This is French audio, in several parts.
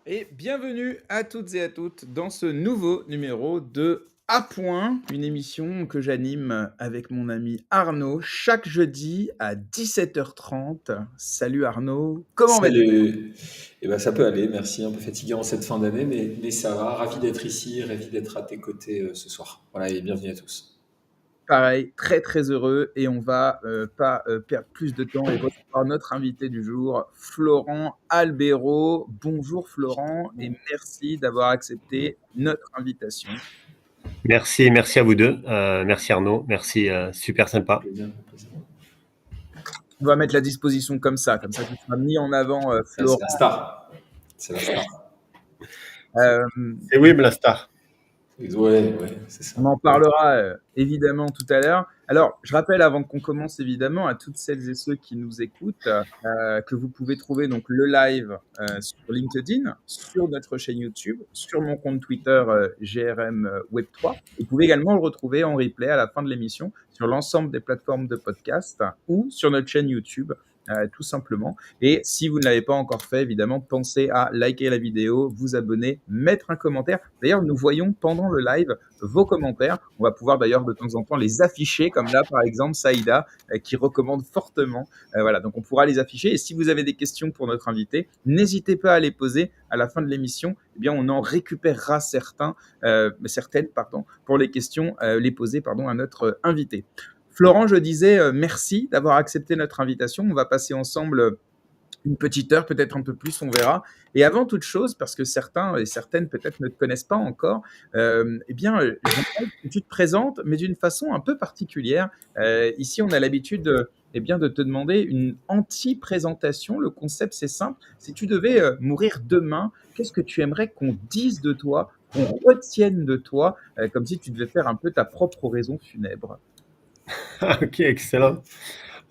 Et bienvenue à toutes et à toutes dans ce nouveau numéro de À Point, une émission que j'anime avec mon ami Arnaud chaque jeudi à 17h30. Salut Arnaud, comment vas-tu? Salut. Eh ben, ça peut aller, merci. Un peu fatigué en cette fin d'année, mais ça va. Ravi d'être ici, ravi d'être à tes côtés ce soir. Voilà, et bienvenue à tous. Pareil, très très heureux et on va pas perdre plus de temps et recevoir notre invité du jour, Florent Albero. Bonjour Florent et merci d'avoir accepté notre invitation. Merci à vous deux. Merci Arnaud, merci, super sympa. Plaisir, plaisir. On va mettre la disposition comme ça tu seras mis en avant C'est la Florent. star. C'est la star. Euh, C'est Wim la star. Ouais, c'est ça. On en parlera évidemment tout à l'heure. Alors, je rappelle avant qu'on commence évidemment à toutes celles et ceux qui nous écoutent que vous pouvez trouver donc le live sur LinkedIn, sur notre chaîne YouTube, sur mon compte Twitter GRM Web3. Vous pouvez également le retrouver en replay à la fin de l'émission sur l'ensemble des plateformes de podcast ou sur notre chaîne YouTube. Tout simplement. Et si vous ne l'avez pas encore fait, évidemment, pensez à liker la vidéo, vous abonner, mettre un commentaire. D'ailleurs, nous voyons pendant le live vos commentaires. On va pouvoir d'ailleurs de temps en temps les afficher, comme là, par exemple, Saïda, qui recommande fortement. Voilà, donc on pourra les afficher. Et si vous avez des questions pour notre invité, n'hésitez pas à les poser à la fin de l'émission. Eh bien, on en récupérera certaines, pour les questions, les poser, à notre invité. Florent, je disais merci d'avoir accepté notre invitation. On va passer ensemble une petite heure, peut-être un peu plus, on verra. Et avant toute chose, parce que certains et certaines peut-être ne te connaissent pas encore, j'aimerais que tu te présentes, mais d'une façon un peu particulière. Ici, on a l'habitude de te demander une anti-présentation. Le concept, c'est simple. Si tu devais mourir demain, qu'est-ce que tu aimerais qu'on dise de toi, qu'on retienne de toi, comme si tu devais faire un peu ta propre oraison funèbre? Ok, excellent.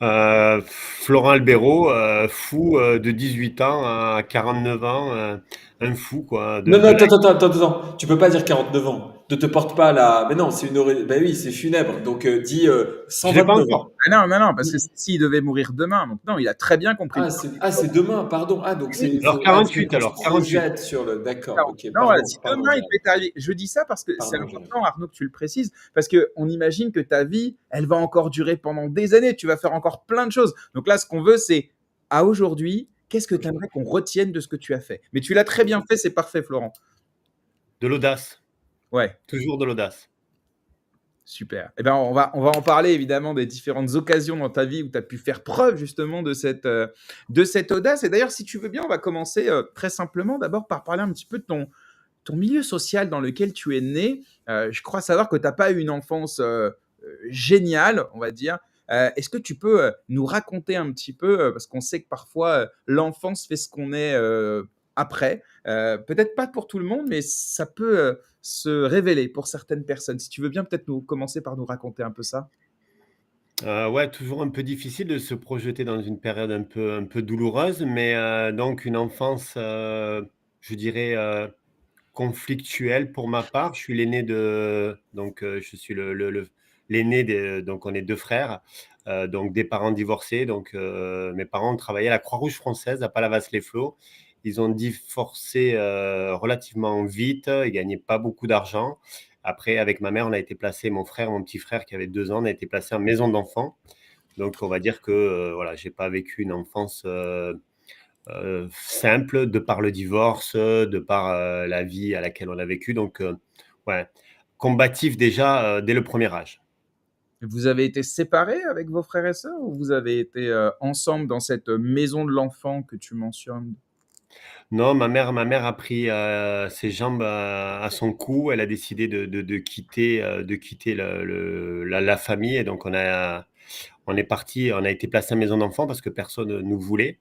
Florent Albero, fou de 18 ans à 49 ans, un fou quoi. Non, non, De la... attends. Tu peux pas dire 49 ans. Ne te porte pas là. Mais non, c'est une. Ben oui, c'est funèbre. Donc dis Je l'ai pas 129 ans. encore. Ah non, parce que s'il devait mourir demain, donc non, il a très bien compris le principe. C'est demain, pardon. Ah, donc Oui, c'est. Alors Tu veux 48, qu'on se alors 48. projette sur le. D'accord, non, ok, non, voilà, pardon, si pardon, demain il Jérémy. devait t'arriver, je dis ça parce que c'est Pardon, Jérémy. important, Arnaud, que tu le précises, parce qu'on imagine que ta vie, elle va encore durer pendant des années, tu vas faire encore plein de choses. Donc là, ce qu'on veut, c'est à aujourd'hui, qu'est-ce que tu Ok, aimerais qu'on retienne de ce que tu as fait? Mais tu l'as très bien ok. fait, c'est parfait, Florent. De l'audace, Ouais. toujours de l'audace. Super. Eh ben, on va en parler évidemment des différentes occasions dans ta vie où tu as pu faire preuve justement de cette audace. Et d'ailleurs, si tu veux bien, on va commencer très simplement d'abord par parler un petit peu de ton milieu social dans lequel tu es né. Je crois savoir que tu n'as pas eu une enfance géniale, on va dire. Est-ce que tu peux nous raconter un petit peu, parce qu'on sait que parfois l'enfance fait ce qu'on est après. Peut-être pas pour tout le monde, mais ça peut se révéler pour certaines personnes. Si tu veux bien peut-être nous commencer par nous raconter un peu ça. Ouais, toujours un peu difficile de se projeter dans une période un peu douloureuse, mais donc une enfance, je dirais, conflictuelle pour ma part. Je suis l'aîné de donc je suis l'aîné des donc on est 2 frères, donc des parents divorcés. Donc mes parents ont travaillé à la Croix-Rouge française à Palavas-les-Flots. Ils ont divorcé, relativement vite. Ils gagnaient pas beaucoup d'argent. Après, avec ma mère, on a été placé, mon petit frère qui avait 2 ans, on a été placé en maison d'enfants. Donc on va dire que, voilà, j'ai pas vécu une enfance, simple de par le divorce, de par la vie à laquelle on a vécu. Donc, ouais, combatif déjà dès le premier âge. Vous avez été séparés avec vos frères et sœurs ou vous avez été ensemble dans cette maison de l'enfant que tu mentionnes? Non, ma mère a pris ses jambes à son cou. Elle a décidé de quitter la famille. Et donc, on est parti, on a été placé en maison d'enfants parce que personne ne nous voulait.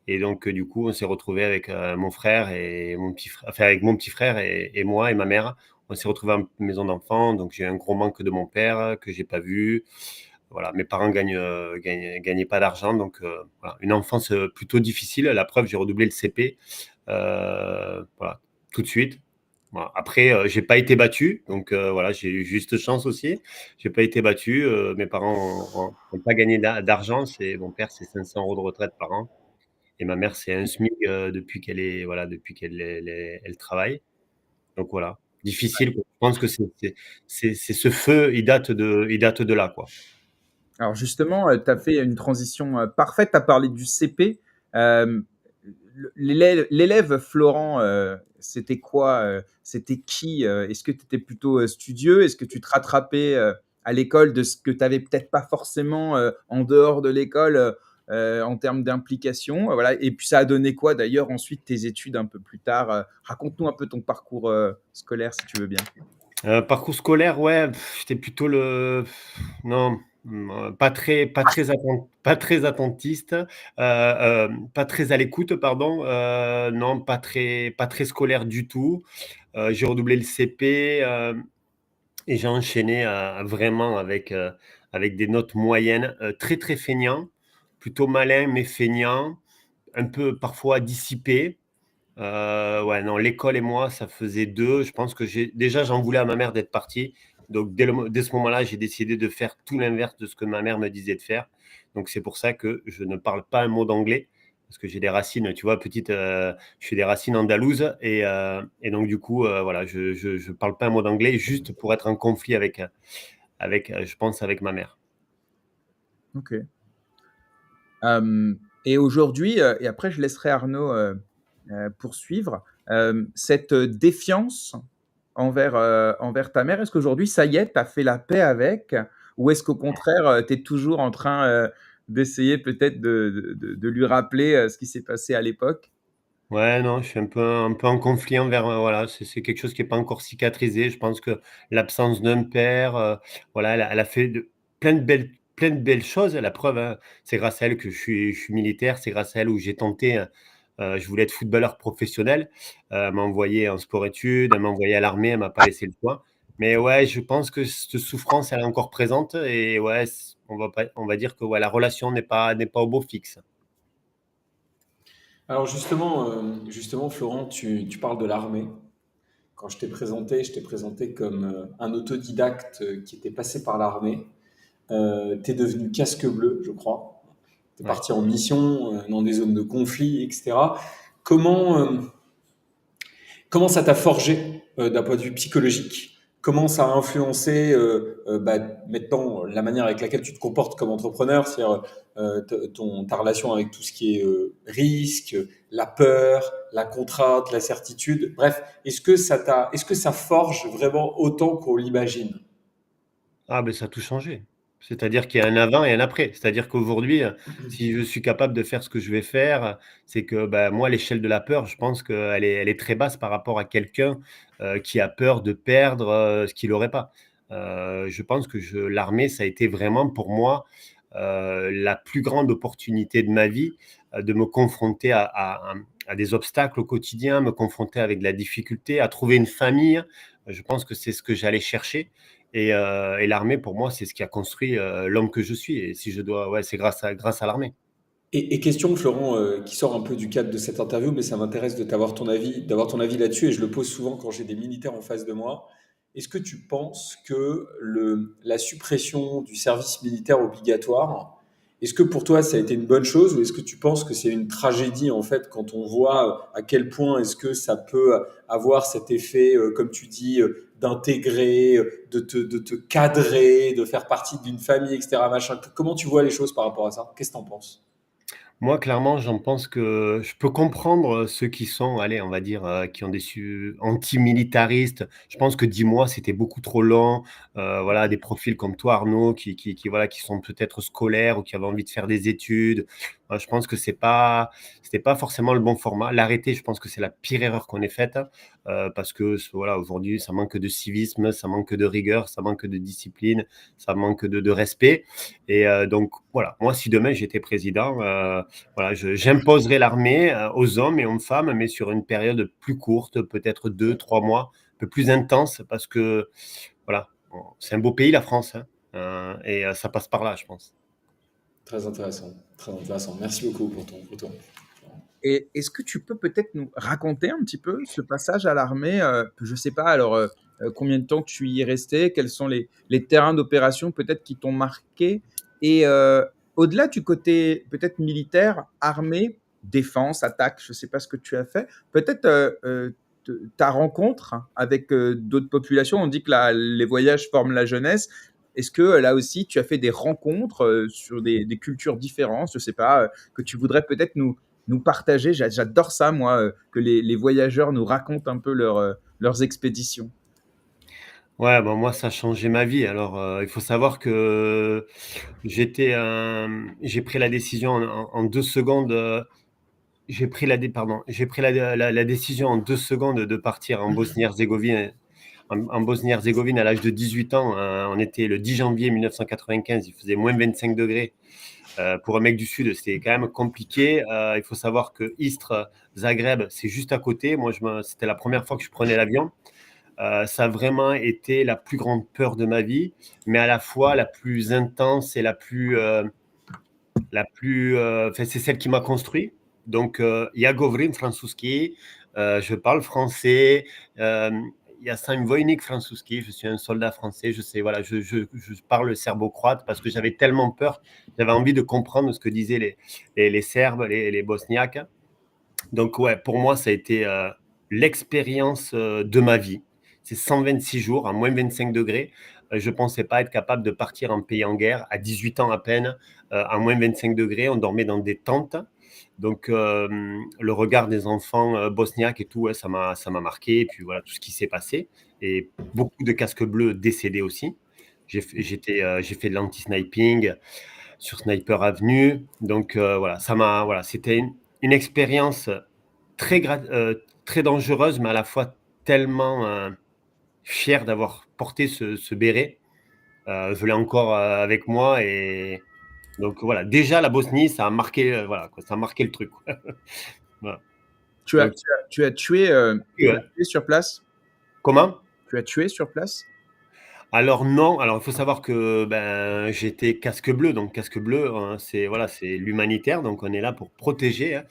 Et donc, du coup, on s'est retrouvé avec mon frère et mon petit frère, enfin, avec mon petit frère et moi et ma mère. On s'est retrouvé en maison d'enfants. Donc, j'ai eu un gros manque de mon père que j'ai pas vu. Voilà, mes parents gagnaient pas d'argent. Donc, voilà, une enfance plutôt difficile. La preuve, j'ai redoublé le CP, voilà, tout de suite. Voilà. Après, j'ai pas été battu, donc voilà, j'ai eu juste chance aussi. J'ai pas été battu. Mes parents ont pas gagné d'argent. Mon père, c'est 500 € de retraite par an. et ma mère, c'est un SMIC depuis elle travaille. Donc voilà, difficile, quoi. Je pense que c'est ce feu, il date de là, quoi. Alors justement, tu as fait une transition parfaite. Tu as parlé du CP. Euh, L'élève Florent, c'était quoi? C'était qui? Est-ce que tu étais plutôt studieux? Est-ce que tu te rattrapais à l'école de ce que tu avais peut-être pas forcément en dehors de l'école en termes d'implication? Voilà. Et puis ça a donné quoi d'ailleurs ensuite tes études un peu plus tard? Raconte-nous un peu ton parcours scolaire si tu veux bien. Parcours scolaire, ouais, j'étais plutôt non, pas très attentiste, pas très à l'écoute, pardon, non, pas très scolaire du tout. J'ai redoublé le CP, et j'ai enchaîné, vraiment avec des notes moyennes, très, très feignant, plutôt malin mais feignant, un peu parfois dissipé. Ouais, non, l'école et moi, ça faisait 2. Je pense que j'en voulais à ma mère d'être partie. Donc, dès ce moment-là, j'ai décidé de faire tout l'inverse de ce que ma mère me disait de faire. Donc, c'est pour ça que je ne parle pas un mot d'anglais. Parce que j'ai des racines, tu vois, je suis des racines andalouses. Et donc, du coup, voilà, je parle pas un mot d'anglais juste pour être en conflit je pense, avec ma mère. Ok. Et aujourd'hui, et après je laisserai Arnaud poursuivre, cette défiance envers ta mère, est-ce qu'aujourd'hui, ça y est, tu as fait la paix avec? Ou est-ce qu'au contraire, tu es toujours en train d'essayer peut-être de lui rappeler ce qui s'est passé à l'époque? Ouais, non, je suis un peu en conflit envers, voilà, c'est quelque chose qui est pas encore cicatrisé. Je pense que l'absence d'un père, voilà, elle a fait plein de belles choses. La preuve, hein, c'est grâce à elle que je suis militaire, c'est grâce à elle où j'ai tenté, je voulais être footballeur professionnel. Elle m'a envoyé en sport-études, elle m'a envoyé à l'armée, elle m'a pas laissé le choix. Mais ouais, je pense que cette souffrance, elle est encore présente et ouais, on va dire que, ouais, la relation n'est pas au beau fixe. Alors justement, Florent, tu parles de l'armée. Quand je t'ai présenté comme un autodidacte qui était passé par l'armée. Tu es devenu casque bleu, je crois. Tu es Ouais. parti en mission dans des zones de conflit, etc. Comment, comment ça t'a forgé d'un point de vue psychologique? Comment ça a influencé maintenant la manière avec laquelle tu te comportes comme entrepreneur, c'est-à-dire ta relation avec tout ce qui est risque, la peur, la contrainte, la certitude. Bref, est-ce que ça forge vraiment autant qu'on l'imagine? Ah ben ça a tout changé. C'est-à-dire qu'il y a un avant et un après. C'est-à-dire qu'aujourd'hui, si je suis capable de faire ce que je vais faire, c'est que, bah, moi, l'échelle de la peur, je pense elle est très basse par rapport à quelqu'un, qui a peur de perdre, ce qu'il aurait pas. Je pense que l'armée, ça a été vraiment pour moi, la plus grande opportunité de ma vie, de me confronter à des obstacles au quotidien, me confronter avec de la difficulté, à trouver une famille. Je pense que c'est ce que j'allais chercher et l'armée, pour moi, c'est ce qui a construit, l'homme que je suis et si je dois ouais, c'est grâce à l'armée. Et question, Florent, qui sort un peu du cadre de cette interview, mais ça m'intéresse de d'avoir ton avis là-dessus, et je le pose souvent quand j'ai des militaires en face de moi. Est-ce que tu penses que la suppression du service militaire obligatoire, est-ce que pour toi ça a été une bonne chose, ou est-ce que tu penses que c'est une tragédie en fait quand on voit à quel point est-ce que ça peut avoir cet effet, comme tu dis, d'intégrer, de te cadrer, de faire partie d'une famille, etc. Machin. Comment tu vois les choses par rapport à ça? Qu'est-ce que tu en penses? Moi, clairement, j'en pense que je peux comprendre, ceux qui sont, allez, on va dire, qui ont des antimilitaristes. Je pense que 10 mois, c'était beaucoup trop long. Voilà, des profils comme toi, Arnaud, voilà, qui sont peut-être scolaires ou qui avaient envie de faire des études. Je pense que c'était pas forcément le bon format. L'arrêter, je pense que c'est la pire erreur qu'on ait faite, parce que voilà, aujourd'hui, ça manque de civisme, ça manque de rigueur, ça manque de discipline, ça manque de respect et donc voilà, moi, si demain j'étais président, voilà, j'imposerais l'armée aux hommes et aux femmes, mais sur une période plus courte, peut-être 2, 3 mois, un peu plus intense, parce que voilà, c'est un beau pays, la France, hein, et ça passe par là, je pense. Très intéressant, très intéressant. Merci beaucoup pour ton retour. Et est-ce que tu peux peut-être nous raconter un petit peu ce passage à l'armée? Je ne sais pas, alors, combien de temps tu y es resté? Quels sont les terrains d'opération peut-être qui t'ont marqué? Et au-delà du côté peut-être militaire, armée, défense, attaque, je ne sais pas ce que tu as fait. Peut-être ta rencontre avec d'autres populations, on dit que les voyages forment la jeunesse. Est-ce que là aussi, tu as fait des rencontres sur des cultures différentes, je ne sais pas, que tu voudrais peut-être nous partager? J'adore ça, moi, que les voyageurs nous racontent un peu leurs expéditions. Ouais, bon, moi, ça a changé ma vie. Alors, il faut savoir que j'ai pris la décision en 2 secondes, j'ai pris la décision en 2 secondes de partir en Bosnie-Herzégovine en Bosnie-Herzégovine à l'âge de 18 ans. On était le 10 janvier 1995, il faisait moins 25 degrés. Pour un mec du Sud, c'était quand même compliqué. Il faut savoir que Istres, Zagreb, c'est juste à côté. Moi, c'était la première fois que je prenais l'avion. Ça a vraiment été la plus grande peur de ma vie, mais à la fois la plus intense et enfin, c'est celle qui m'a construit. Donc, ja govorim francuski, je parle français, ja sam vojnik francuski, je suis un soldat français, je sais, voilà, je parle serbo-croate parce que j'avais tellement peur, j'avais envie de comprendre ce que disaient les Serbes, les Bosniaques. Donc, ouais, pour moi, ça a été l'expérience de ma vie. C'est 126 jours à moins 25 degrés. Je ne pensais pas être capable de partir en pays en guerre à 18 ans à peine, à moins 25 degrés. On dormait dans des tentes. Donc, le regard des enfants bosniaques et tout, ouais, ça m'a marqué. Et puis voilà, tout ce qui s'est passé. Et beaucoup de casques bleus décédés aussi. J'ai fait de l'anti-sniping sur Sniper Avenue. Donc, voilà, c'était une expérience très dangereuse, mais à la fois tellement fier d'avoir porté ce béret. Je l'ai encore avec moi. Et donc voilà, déjà la Bosnie, ça a marqué, voilà, quoi, ça a marqué le truc. Voilà. Tu as, Donc, tu as tué, tu as ouais. tué sur place? Comment? Tu as tué sur place? Alors non, alors il faut savoir que ben, j'étais casque bleu, donc casque bleu, hein, c'est l'humanitaire, donc on est là pour protéger, hein.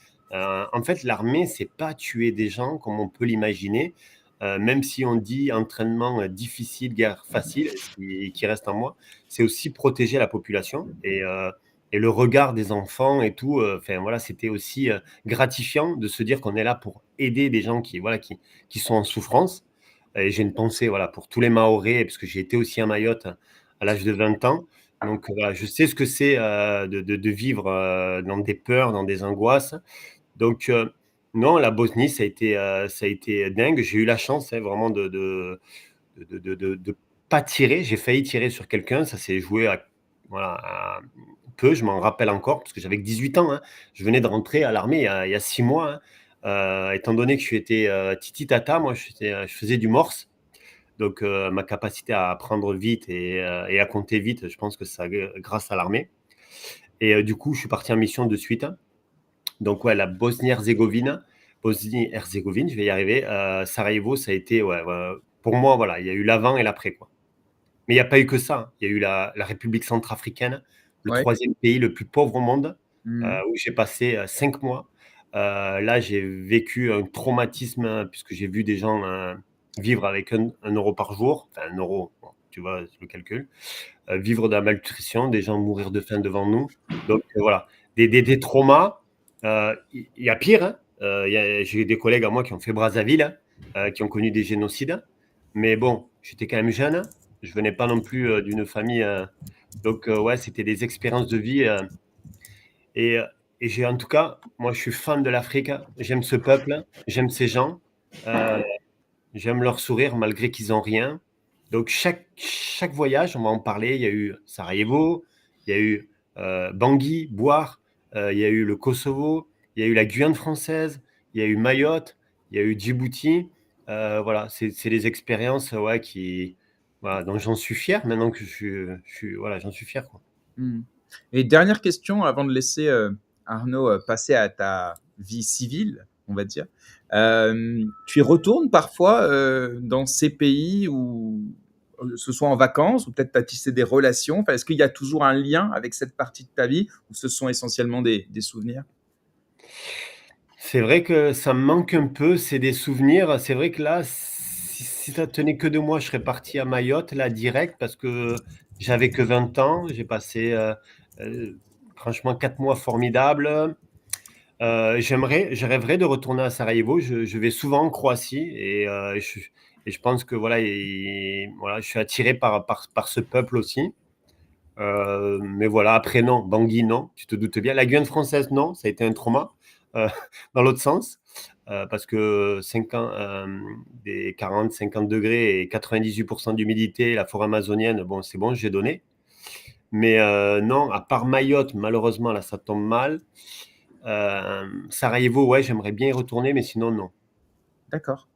En fait, l'armée, c'est pas tuer des gens comme on peut l'imaginer, même si on dit entraînement difficile, guerre facile, qui reste en moi, c'est aussi protéger la population et le regard des enfants et tout. Enfin voilà, c'était aussi gratifiant de se dire qu'on est là pour aider des gens qui sont en souffrance. Et j'ai une pensée voilà, pour tous les Mahorais, parce que j'ai été aussi à Mayotte à l'âge de 20 ans. Donc voilà, je sais ce que c'est de vivre dans des peurs, dans des angoisses. Donc non, la Bosnie, ça a été dingue. J'ai eu la chance vraiment de pas tirer. J'ai failli tirer sur quelqu'un. Ça s'est joué à peu. Je m'en rappelle encore, parce que j'avais que 18 ans, hein. Je venais de rentrer à l'armée il y a 6 mois, hein. Étant donné que j'étais titi tata, moi je faisais du morse. Donc ma capacité à apprendre vite et à compter vite, je pense que c'est grâce à l'armée. Et du coup, je suis parti en mission de suite. Donc ouais, la Bosnie-Herzégovine, je vais y arriver. Sarajevo, ça a été, ouais, pour moi, voilà, il y a eu l'avant et l'après, quoi. Mais il n'y a pas eu que ça, hein. Il y a eu la République centrafricaine, le Ouais. troisième pays le plus pauvre au monde, Mhm. où j'ai passé 5 mois. Là, j'ai vécu un traumatisme puisque j'ai vu des gens vivre avec 1 euro par jour, enfin 1 euro, bon, tu vois le calcul, vivre de la malnutrition, des gens mourir de faim devant nous. Donc voilà, des traumas. Il y a pire, hein. J'ai des collègues à moi qui ont fait Brazzaville, qui ont connu des génocides. Mais bon, j'étais quand même jeune. Je venais pas non plus d'une famille. Donc, ouais, c'était des expériences de vie. Et, euh, et j'ai, en tout cas, moi, je suis fan de l'Afrique. J'aime ce peuple. J'aime ces gens. Euh, J'aime leur sourire malgré qu'ils n'ont rien. Donc, chaque voyage, on va en parler. Il y a eu Sarajevo, il y a eu Bangui, Boire, il y a eu le Kosovo, il y a eu la Guyane française, il y a eu Mayotte, il y a eu Djibouti. Voilà, c'est des expériences ouais, voilà, dont j'en suis fier maintenant que voilà, j'en suis fier, quoi. Mhm. Et dernière question avant de laisser Arnaud passer à ta vie civile, on va dire. Tu y retournes parfois dans ces pays où ce soit en vacances ou peut-être tu as tissé des relations. Enfin, est-ce qu'il y a toujours un lien avec cette partie de ta vie ou ce sont essentiellement des souvenirs? C'est vrai que ça me manque un peu, c'est des souvenirs. C'est vrai que là, si ça tenait que de moi, je serais parti à Mayotte, là, direct, parce que j'avais que 20 ans. J'ai passé, franchement, 4 mois formidables. Je rêverais de retourner à Sarajevo. Je vais souvent en Croatie et je pense que voilà, voilà, je suis attiré par ce peuple aussi. Mais voilà, après, non. Bangui, non. Tu te doutes bien. La Guyane française, non. Ça a été un trauma euh, dans l'autre sens. Parce que 50, des 40, 50 degrés et 98% d'humidité, la forêt amazonienne, bon, c'est bon, j'ai donné. Mais non, à part Mayotte, malheureusement, là, ça tombe mal. Sarajevo, ouais, j'aimerais bien y retourner, mais sinon, non. D'accord.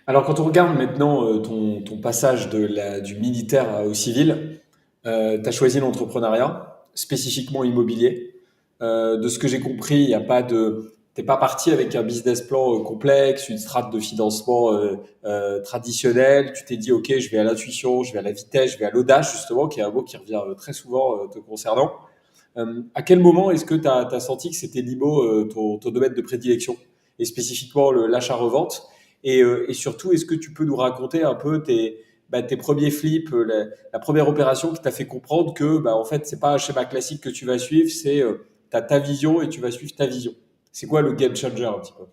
Alors, quand on regarde maintenant ton passage du militaire au civil, tu as choisi l'entrepreneuriat, spécifiquement immobilier. De ce que j'ai compris, il y a pas de, t'es pas parti avec un business plan complexe, une strate de financement traditionnelle. Tu t'es dit, OK, je vais à l'intuition, je vais à la vitesse, je vais à l'audace, justement, qui est un mot qui revient très souvent te concernant. À quel moment est-ce que tu as senti que c'était l'IMO, ton domaine de prédilection, et spécifiquement l'achat-revente? Et surtout, est-ce que tu peux nous raconter un peu tes premiers flips, la première opération qui t'a fait comprendre que bah, en fait, c'est pas un schéma classique que tu vas suivre, c'est tu as ta vision et tu vas suivre ta vision. C'est quoi le game changer un petit peu?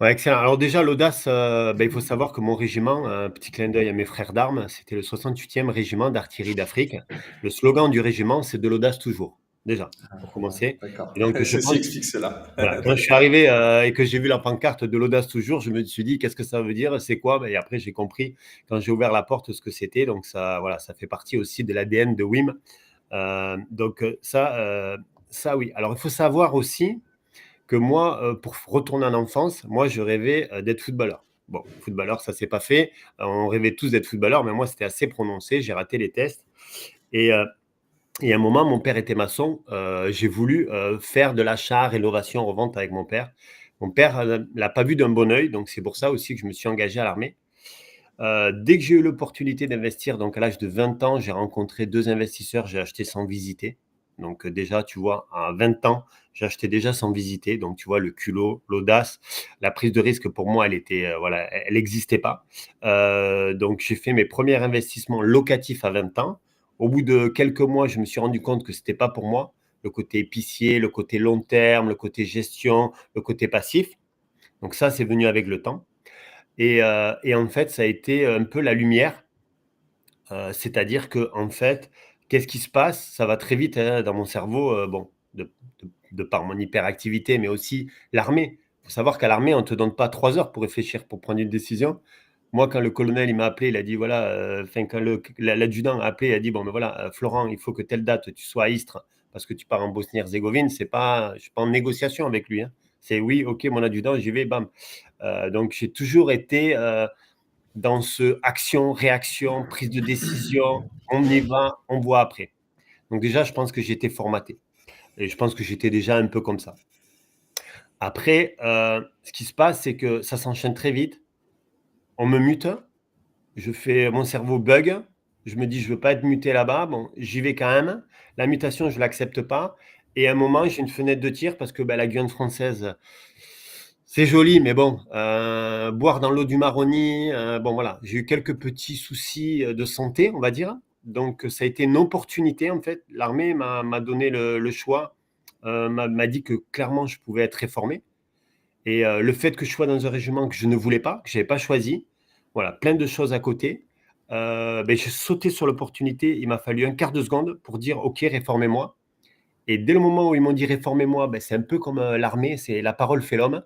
Ouais, excellent. Alors déjà, l'audace, ben, il faut savoir que mon régiment, un petit clin d'œil à mes frères d'armes, c'était le 68e régiment d'artillerie d'Afrique. Le slogan du régiment, c'est de l'audace toujours, déjà, pour Ouais, commencer. d'accord. Et donc, je Ceci pense, explique cela. voilà, quand je suis arrivé et que j'ai vu la pancarte de l'audace toujours, je me suis dit, qu'est-ce que ça veut dire? C'est quoi? Ben, et après, j'ai compris, quand j'ai ouvert la porte, ce que c'était. Donc, ça, voilà, ça fait partie aussi de l'ADN de WIM. Donc, ça, oui. Alors, il faut savoir aussi que moi, pour retourner en enfance, moi, je rêvais d'être footballeur. Bon, footballeur, ça s'est pas fait. On rêvait tous d'être footballeur, mais moi, c'était assez prononcé. J'ai raté les tests. Et, euh, et à un moment, mon père était maçon. J'ai voulu faire de l'achat, rénovation, revente avec mon père. Mon père l'a pas vu d'un bon œil, donc c'est pour ça aussi que je me suis engagé à l'armée. Dès que j'ai eu l'opportunité d'investir, donc à l'âge de 20 ans, j'ai rencontré deux investisseurs, j'ai acheté sans visiter. Donc déjà, tu vois, à 20 ans, j'ai acheté déjà sans visiter. Donc tu vois, le culot, l'audace, la prise de risque pour moi, elle était, voilà, elle n'existait pas. Donc j'ai fait mes premiers investissements locatifs à 20 ans. Au bout de quelques mois, je me suis rendu compte que c'était pas pour moi. Le côté épicier, le côté long terme, le côté gestion, le côté passif. Donc ça, c'est venu avec le temps. Et en fait, ça a été un peu la lumière. C'est-à-dire que en fait, qu'est-ce qui se passe? Ça va très vite hein, dans mon cerveau, bon, de par mon hyperactivité, mais aussi l'armée. Il faut savoir qu'à l'armée, on ne te donne pas 3 heures pour réfléchir, pour prendre une décision. Moi, quand le colonel il m'a appelé, il a dit voilà, enfin, quand l'adjudant a appelé, il a dit bon, mais voilà, Florent, il faut que telle date tu sois à Istres parce que tu pars en Bosnie-Herzégovine. Je ne suis pas en négociation avec lui. Hein. C'est oui, ok, mon adjudant, j'y vais, bam. Donc, j'ai toujours été dans ce action, réaction, prise de décision, on y va, on voit après. Donc déjà, je pense que j'étais formaté. Et je pense que j'étais déjà un peu comme ça. Après, ce qui se passe, c'est que ça s'enchaîne très vite. On me mute, mon cerveau bug. Je me dis, je ne veux pas être muté là-bas. Bon, j'y vais quand même. La mutation, je ne l'accepte pas. Et à un moment, j'ai une fenêtre de tir parce que la Guyane française, c'est joli, mais bon, boire dans l'eau du Maroni, bon voilà, j'ai eu quelques petits soucis de santé, on va dire. Donc, ça a été une opportunité, en fait. L'armée m'a donné le choix, m'a dit que clairement, je pouvais être réformé. Et le fait que je sois dans un régiment que je ne voulais pas, que je n'avais pas choisi, voilà, plein de choses à côté. J'ai sauté sur l'opportunité. Il m'a fallu un quart de seconde pour dire, OK, réformez-moi. Et dès le moment où ils m'ont dit réformez-moi, c'est un peu comme l'armée, c'est la parole fait l'homme.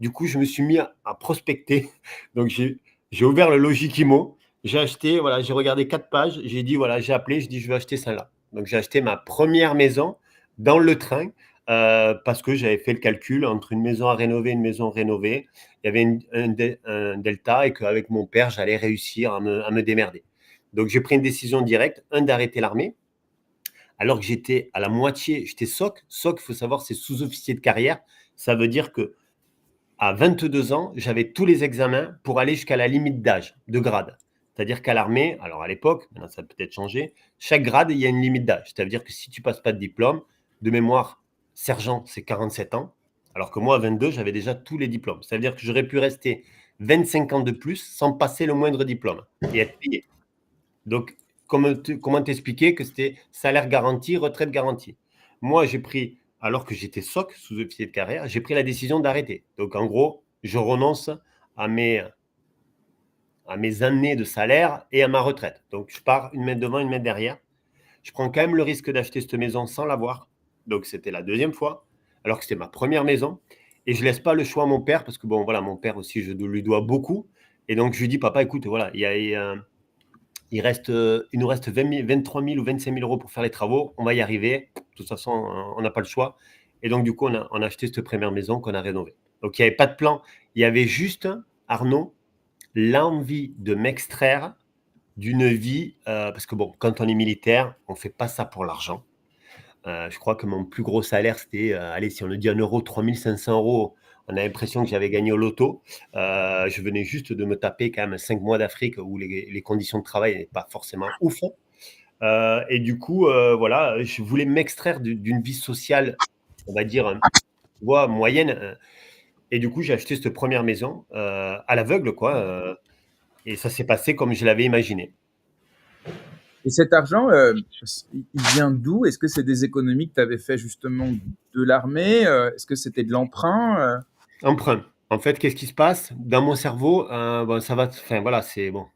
Du coup, je me suis mis à prospecter. Donc, j'ai ouvert le Logikimo. J'ai acheté, voilà, j'ai regardé 4 pages. J'ai dit, voilà, j'ai appelé, je dis, je vais acheter celle-là. Donc, j'ai acheté ma première maison dans le train parce que j'avais fait le calcul entre une maison à rénover et une maison rénovée. Il y avait un delta et qu'avec mon père, j'allais réussir à me démerder. Donc, j'ai pris une décision directe, d'arrêter l'armée alors que j'étais à la moitié, j'étais SOC. SOC, il faut savoir, c'est sous-officier de carrière. Ça veut dire que à 22 ans, j'avais tous les examens pour aller jusqu'à la limite d'âge, de grade. C'est-à-dire qu'à l'armée, alors à l'époque, maintenant ça a peut-être changé, chaque grade, il y a une limite d'âge. Ça veut dire que si tu passes pas de diplôme, de mémoire, sergent, c'est 47 ans. Alors que moi, à 22, j'avais déjà tous les diplômes. Ça veut dire que j'aurais pu rester 25 ans de plus sans passer le moindre diplôme et être payé. Donc, comment t'expliquer que c'était salaire garanti, retraite garantie? Moi, j'ai pris alors que j'étais SOC, sous-officier de carrière, j'ai pris la décision d'arrêter. Donc, en gros, je renonce à mes années de salaire et à ma retraite. Donc, je pars une mètre devant, une mètre derrière. Je prends quand même le risque d'acheter cette maison sans l'avoir. Donc, c'était la deuxième fois, alors que c'était ma première maison. Et je ne laisse pas le choix à mon père, parce que bon, voilà, mon père aussi, je lui dois beaucoup. Et donc, je lui dis, papa, écoute, voilà, il nous reste 23 000 ou 25 000 euros pour faire les travaux. On va y arriver. De toute façon, on n'a pas le choix. Et donc, du coup, on a acheté cette première maison qu'on a rénovée. Donc, il n'y avait pas de plan. Il y avait juste, Arnaud, l'envie de m'extraire d'une vie, parce que bon, quand on est militaire, on ne fait pas ça pour l'argent. Je crois que mon plus gros salaire, c'était, allez, si on le dit en euros, 3 500 euros. On a l'impression que j'avais gagné au loto. Je venais juste de me taper quand même 5 mois d'Afrique où les conditions de travail n'étaient pas forcément ouf. Et du coup, voilà, je voulais m'extraire d'une vie sociale, on va dire, moyenne. Et du coup, j'ai acheté cette première maison à l'aveugle, quoi. Et ça s'est passé comme je l'avais imaginé. Et cet argent, il vient d'où? Est-ce que c'est des économies que tu avais fait justement de l'armée? Est-ce que c'était de l'emprunt? Emprunt. En fait, qu'est-ce qui se passe? Dans mon cerveau, bon, ça va, enfin voilà, c'est bon.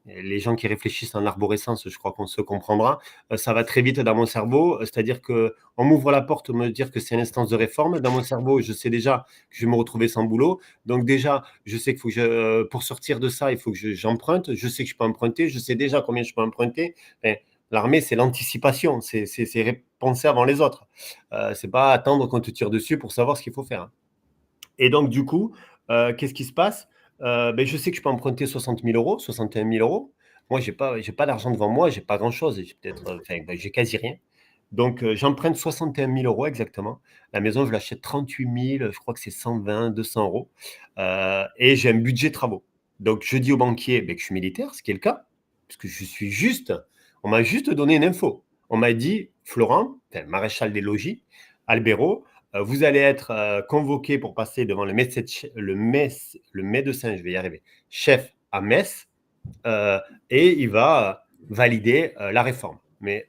Les gens qui réfléchissent en arborescence, je crois qu'on se comprendra. Ça va très vite dans mon cerveau, c'est-à-dire que on m'ouvre la porte, me dire que c'est une instance de réforme. Dans mon cerveau, je sais déjà que je vais me retrouver sans boulot. Donc déjà, je sais qu'il faut que pour sortir de ça, il faut que j'emprunte. Je sais que je peux emprunter. Je sais déjà combien je peux emprunter. Enfin, l'armée, c'est l'anticipation, c'est penser avant les autres. C'est pas attendre qu'on te tire dessus pour savoir ce qu'il faut faire. Et donc, du coup, qu'est-ce qui se passe? Je sais que je peux emprunter 60 000 euros, 61 000 euros. Moi, je n'ai pas d'argent devant moi, je n'ai pas grand-chose. J'ai quasi rien. Donc, j'emprunte 61 000 euros exactement. La maison, je l'achète 38 000, je crois que c'est 120, 200 euros. Et j'ai un budget travaux. Donc, je dis au banquier que je suis militaire, ce qui est le cas, puisque on m'a juste donné une info. On m'a dit, Florent, maréchal des logis, Albero, vous allez être convoqué pour passer devant le médecin, je vais y arriver, chef à Metz, et il va valider la réforme. Mais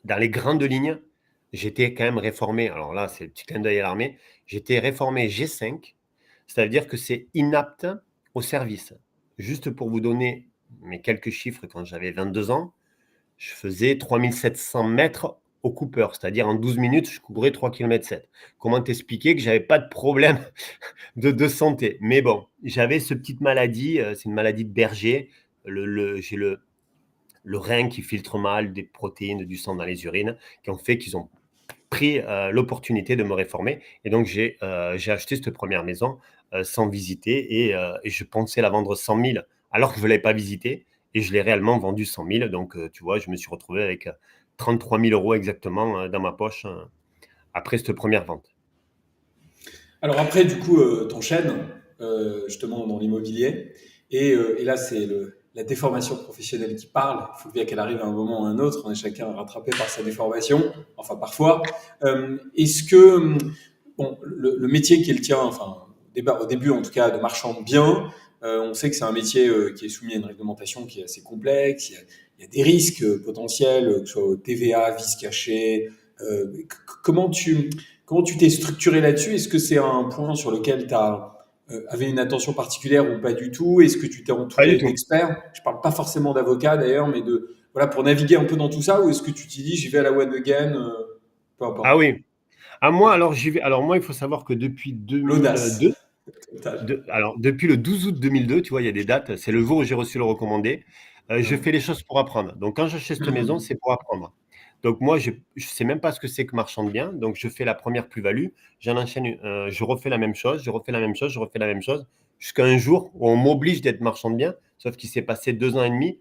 dans les grandes lignes, j'étais quand même réformé. Alors là, c'est le petit clin d'œil à l'armée. J'étais réformé G5, c'est-à-dire que c'est inapte au service. Juste pour vous donner mes quelques chiffres, quand j'avais 22 ans, je faisais 3700 mètres au Cooper, c'est-à-dire en 12 minutes, je couvrais 3,7 km. Comment t'expliquer que je n'avais pas de problème de santé? Mais bon, j'avais cette petite maladie, c'est une maladie de Berger. J'ai le rein qui filtre mal des protéines du sang dans les urines, qui ont fait qu'ils ont pris l'opportunité de me réformer. Et donc, j'ai acheté cette première maison sans visiter et je pensais la vendre 100 000 alors que je ne l'avais pas visitée. Et je l'ai réellement vendu 100 000. Donc, tu vois, je me suis retrouvé avec 33 000 euros exactement dans ma poche après cette première vente. Alors après, du coup, t'enchaînes justement dans l'immobilier. Et là, c'est la déformation professionnelle qui parle. Il faut bien qu'elle arrive à un moment ou à un autre. On est chacun rattrapé par sa déformation, enfin parfois. Est-ce que bon, le métier qui est le tien, enfin au début en tout cas, de marchand de biens, on sait que c'est un métier qui est soumis à une réglementation qui est assez complexe. Il y a des risques potentiels, que ce soit au TVA, vice caché. Comment tu t'es structuré là-dessus? Est-ce que c'est un point sur lequel tu avais une attention particulière ou pas du tout? Est-ce que tu t'es Pas entouré du tout. d'experts? Je parle pas forcément d'avocats d'ailleurs, mais voilà, pour naviguer un peu dans tout ça, ou est-ce que tu t'y dis, j'y vais à la one again, peu Ah importe. oui. À moi, alors j'y vais. Alors moi, il faut savoir que depuis 2002, L'audace totale. alors depuis le 12 août 2002, tu vois, il y a des dates, c'est le jour où j'ai reçu le recommandé. Je fais les choses pour apprendre. Donc quand j'achète cette maison, c'est pour apprendre. Donc moi, je ne sais même pas ce que c'est que marchand de biens. Donc je fais la première plus-value, j'en enchaîne, je refais la même chose, je refais la même chose, je refais la même chose, jusqu'à un jour où on m'oblige d'être marchand de biens, sauf qu'il s'est passé 2 ans et demi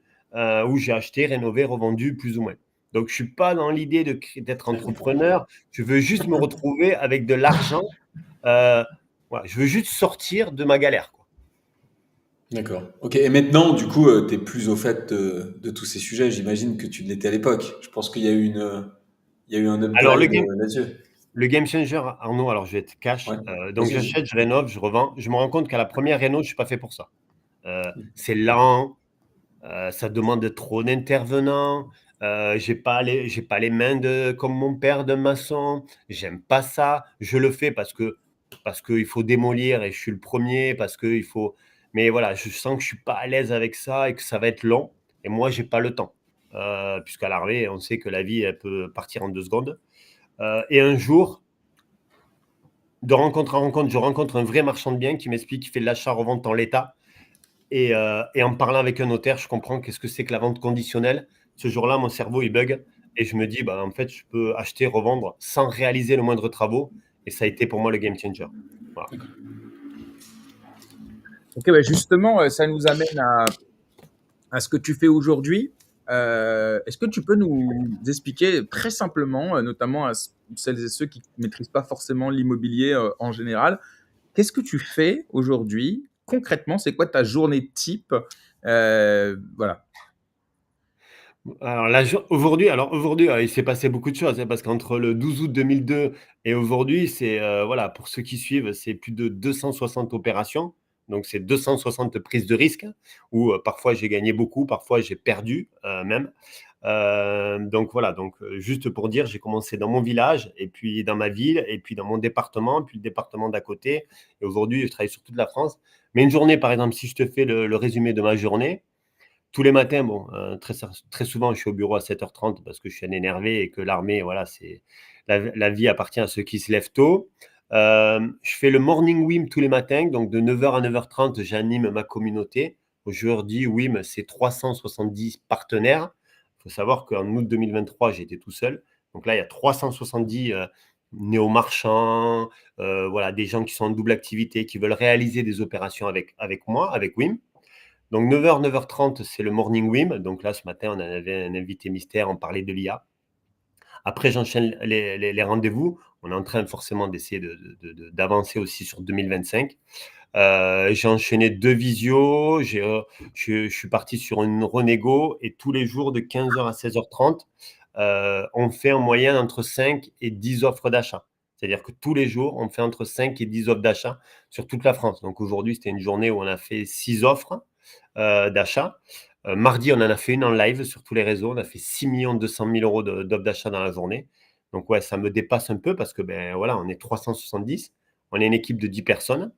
où j'ai acheté, rénové, revendu plus ou moins. Donc je ne suis pas dans l'idée d'être Je comprends. entrepreneur, je veux juste me retrouver avec de l'argent. Voilà, je veux juste sortir de ma galère, quoi. D'accord. Ok. Et maintenant, du coup, tu es plus au fait de tous ces sujets. J'imagine que tu l'étais à l'époque. Je pense qu'il y a eu il y a eu un Alors, upgrade là-dessus. le game changer, Arnaud, alors je vais être cash. Ouais. Donc, Vas-y, vas-y. j'achète, je rénove, je revends. Je me rends compte qu'à la première réno, je ne suis pas fait pour ça. C'est lent, ça demande trop d'intervenants. J'ai pas les mains comme mon père d'un maçon. J'aime pas ça. Je le fais parce qu'il faut démolir et je suis le premier, parce qu'il faut. Mais voilà, je sens que je suis pas à l'aise avec ça et que ça va être long. Et moi, j'ai pas le temps. Puisqu'à l'armée, on sait que la vie, elle peut partir en 2 secondes. Et un jour, de rencontre en rencontre, je rencontre un vrai marchand de biens qui m'explique qu'il fait de l'achat-revente en l'état. Et en parlant avec un notaire, je comprends qu'est-ce que c'est que la vente conditionnelle. Ce jour-là, mon cerveau, il bug. Et je me dis, bah, en fait, je peux acheter, revendre sans réaliser le moindre travaux. Et ça a été pour moi le game changer. Voilà. Ok, bah justement, ça nous amène à ce que tu fais aujourd'hui. Est-ce que tu peux nous expliquer très simplement, notamment à celles et ceux qui ne maîtrisent pas forcément l'immobilier en général, qu'est-ce que tu fais aujourd'hui concrètement? C'est quoi ta journée type? Voilà. Alors aujourd'hui, il s'est passé beaucoup de choses, hein, parce qu'entre le 12 août 2002 et aujourd'hui, voilà, pour ceux qui suivent, c'est plus de 260 opérations. Donc, c'est 260 prises de risque, hein, où parfois j'ai gagné beaucoup, parfois j'ai perdu même. Donc voilà, juste pour dire, j'ai commencé dans mon village, et puis dans ma ville, et puis dans mon département, puis le département d'à côté. Et aujourd'hui, je travaille sur toute la France. Mais une journée, par exemple, si je te fais le résumé de ma journée, tous les matins, bon, très souvent, je suis au bureau à 7h30 parce que je suis un énervé et que l'armée, voilà, c'est la vie appartient à ceux qui se lèvent tôt. Je fais le morning WIM tous les matins, donc de 9h à 9h30, j'anime ma communauté. Aujourd'hui, WIM, c'est 370 partenaires. Il faut savoir qu'en août 2023, j'étais tout seul. Donc là, il y a 370 néo-marchands, voilà, des gens qui sont en double activité, qui veulent réaliser des opérations avec moi, avec WIM. Donc 9h, 9h30, c'est le morning WIM. Donc là, ce matin, on avait un invité mystère, on parlait de l'IA. Après, j'enchaîne les rendez-vous. On est en train forcément d'essayer d'avancer aussi sur 2025. J'ai enchaîné 2 visios. Je suis parti sur une renégo et tous les jours de 15h à 16h30, on fait en moyenne entre 5 et 10 offres d'achat. C'est-à-dire que tous les jours, on fait entre 5 et 10 offres d'achat sur toute la France. Donc aujourd'hui, c'était une journée où on a fait 6 offres d'achat. Mardi, on en a fait une en live sur tous les réseaux. On a fait 6 200 000 euros d'offres d'achat dans la journée. Donc ouais, ça me dépasse un peu parce que ben voilà, on est 370. On est une équipe de 10 personnes.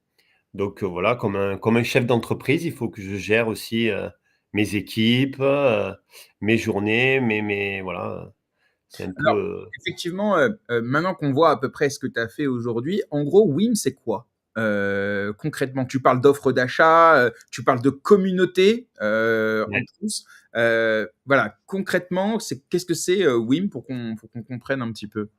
Donc voilà, comme un chef d'entreprise, il faut que je gère aussi mes équipes, mes journées, voilà, c'est un peu. Alors, effectivement, maintenant qu'on voit à peu près ce que tu as fait aujourd'hui, en gros, WIM, c'est quoi? Concrètement, tu parles d'offres d'achat, tu parles de communauté en Ouais. plus. Voilà, concrètement, qu'est-ce que c'est WIM pour qu'on comprenne un petit peu?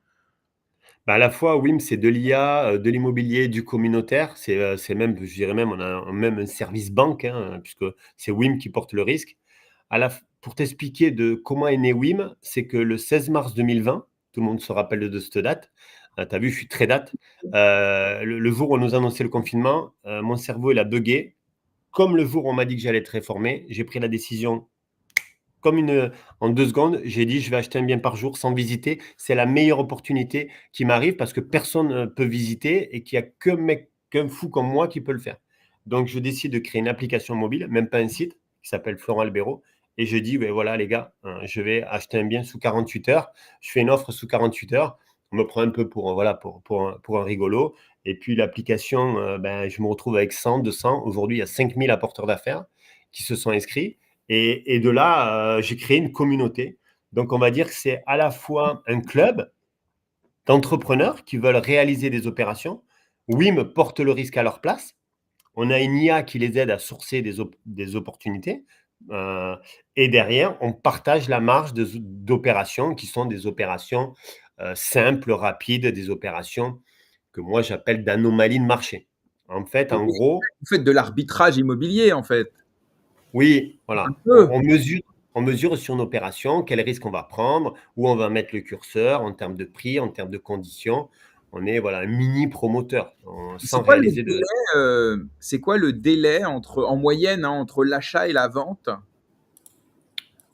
Bah, à la fois, WIM, c'est de l'IA, de l'immobilier, du communautaire. C'est même, je dirais même, on a même un service banque, hein, puisque c'est WIM qui porte le risque. Pour t'expliquer de comment est né WIM, c'est que le 16 mars 2020, tout le monde se rappelle de cette date. Tu as vu, je suis très date. Le jour où on nous a annoncé le confinement, mon cerveau, il a bugué. Comme le jour où on m'a dit que j'allais être réformé, j'ai pris la décision en 2 secondes, j'ai dit je vais acheter un bien par jour sans visiter. C'est la meilleure opportunité qui m'arrive parce que personne ne peut visiter et qu'il n'y a qu'un fou comme moi qui peut le faire. Donc, je décide de créer une application mobile, même pas un site, qui s'appelle Florent Albero. Et je dis, ben voilà, les gars, je vais acheter un bien sous 48 heures. Je fais une offre sous 48 heures. On me prend un peu voilà, pour un rigolo. Et puis, l'application, ben, je me retrouve avec 100, 200. Aujourd'hui, il y a 5000 apporteurs d'affaires qui se sont inscrits. Et de là, j'ai créé une communauté. Donc, on va dire que c'est à la fois un club d'entrepreneurs qui veulent réaliser des opérations. WIM porte le risque à leur place. On a une IA qui les aide à sourcer des opportunités. Et derrière, on partage la marge d'opérations qui sont des opérations simples, rapides, des opérations que moi j'appelle d'anomalies de marché. En fait, en gros, Vous faites de l'arbitrage immobilier, en fait. oui, Un voilà. peu. On mesure sur une opération quel risque on va prendre, où on va mettre le curseur en termes de prix, en termes de conditions. On est voilà, un mini promoteur sans réaliser de. C'est quoi le délai en moyenne, hein, entre l'achat et la vente?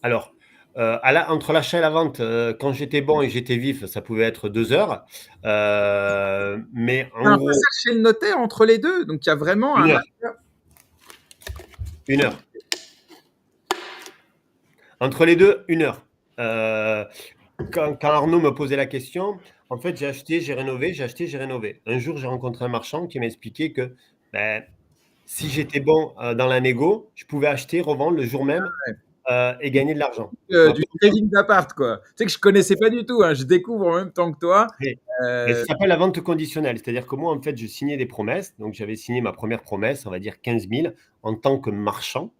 Alors, entre l'achat et la vente, quand j'étais bon et j'étais vif, ça pouvait être 2 heures. Mais Il y en a un gros, passage chez le notaire entre les deux, donc il y a vraiment un une heure. acteur. Une heure. Entre les deux, 1 heure. euh, quand Arnaud me posait la question, en fait, j'ai acheté, j'ai rénové, j'ai acheté, j'ai rénové. Un jour, j'ai rencontré un marchand qui m'a expliqué que ben, si j'étais bon dans la négo, je pouvais acheter, revendre le jour même et gagner de l'argent. Du trading d'appart, quoi. Tu sais que je connaissais pas du tout, hein. Je découvre en même temps que toi. Mais ça s'appelle la vente conditionnelle. C'est-à-dire que moi, en fait, je signais des promesses. Donc, j'avais signé ma première promesse, on va dire 15 000, en tant que marchand.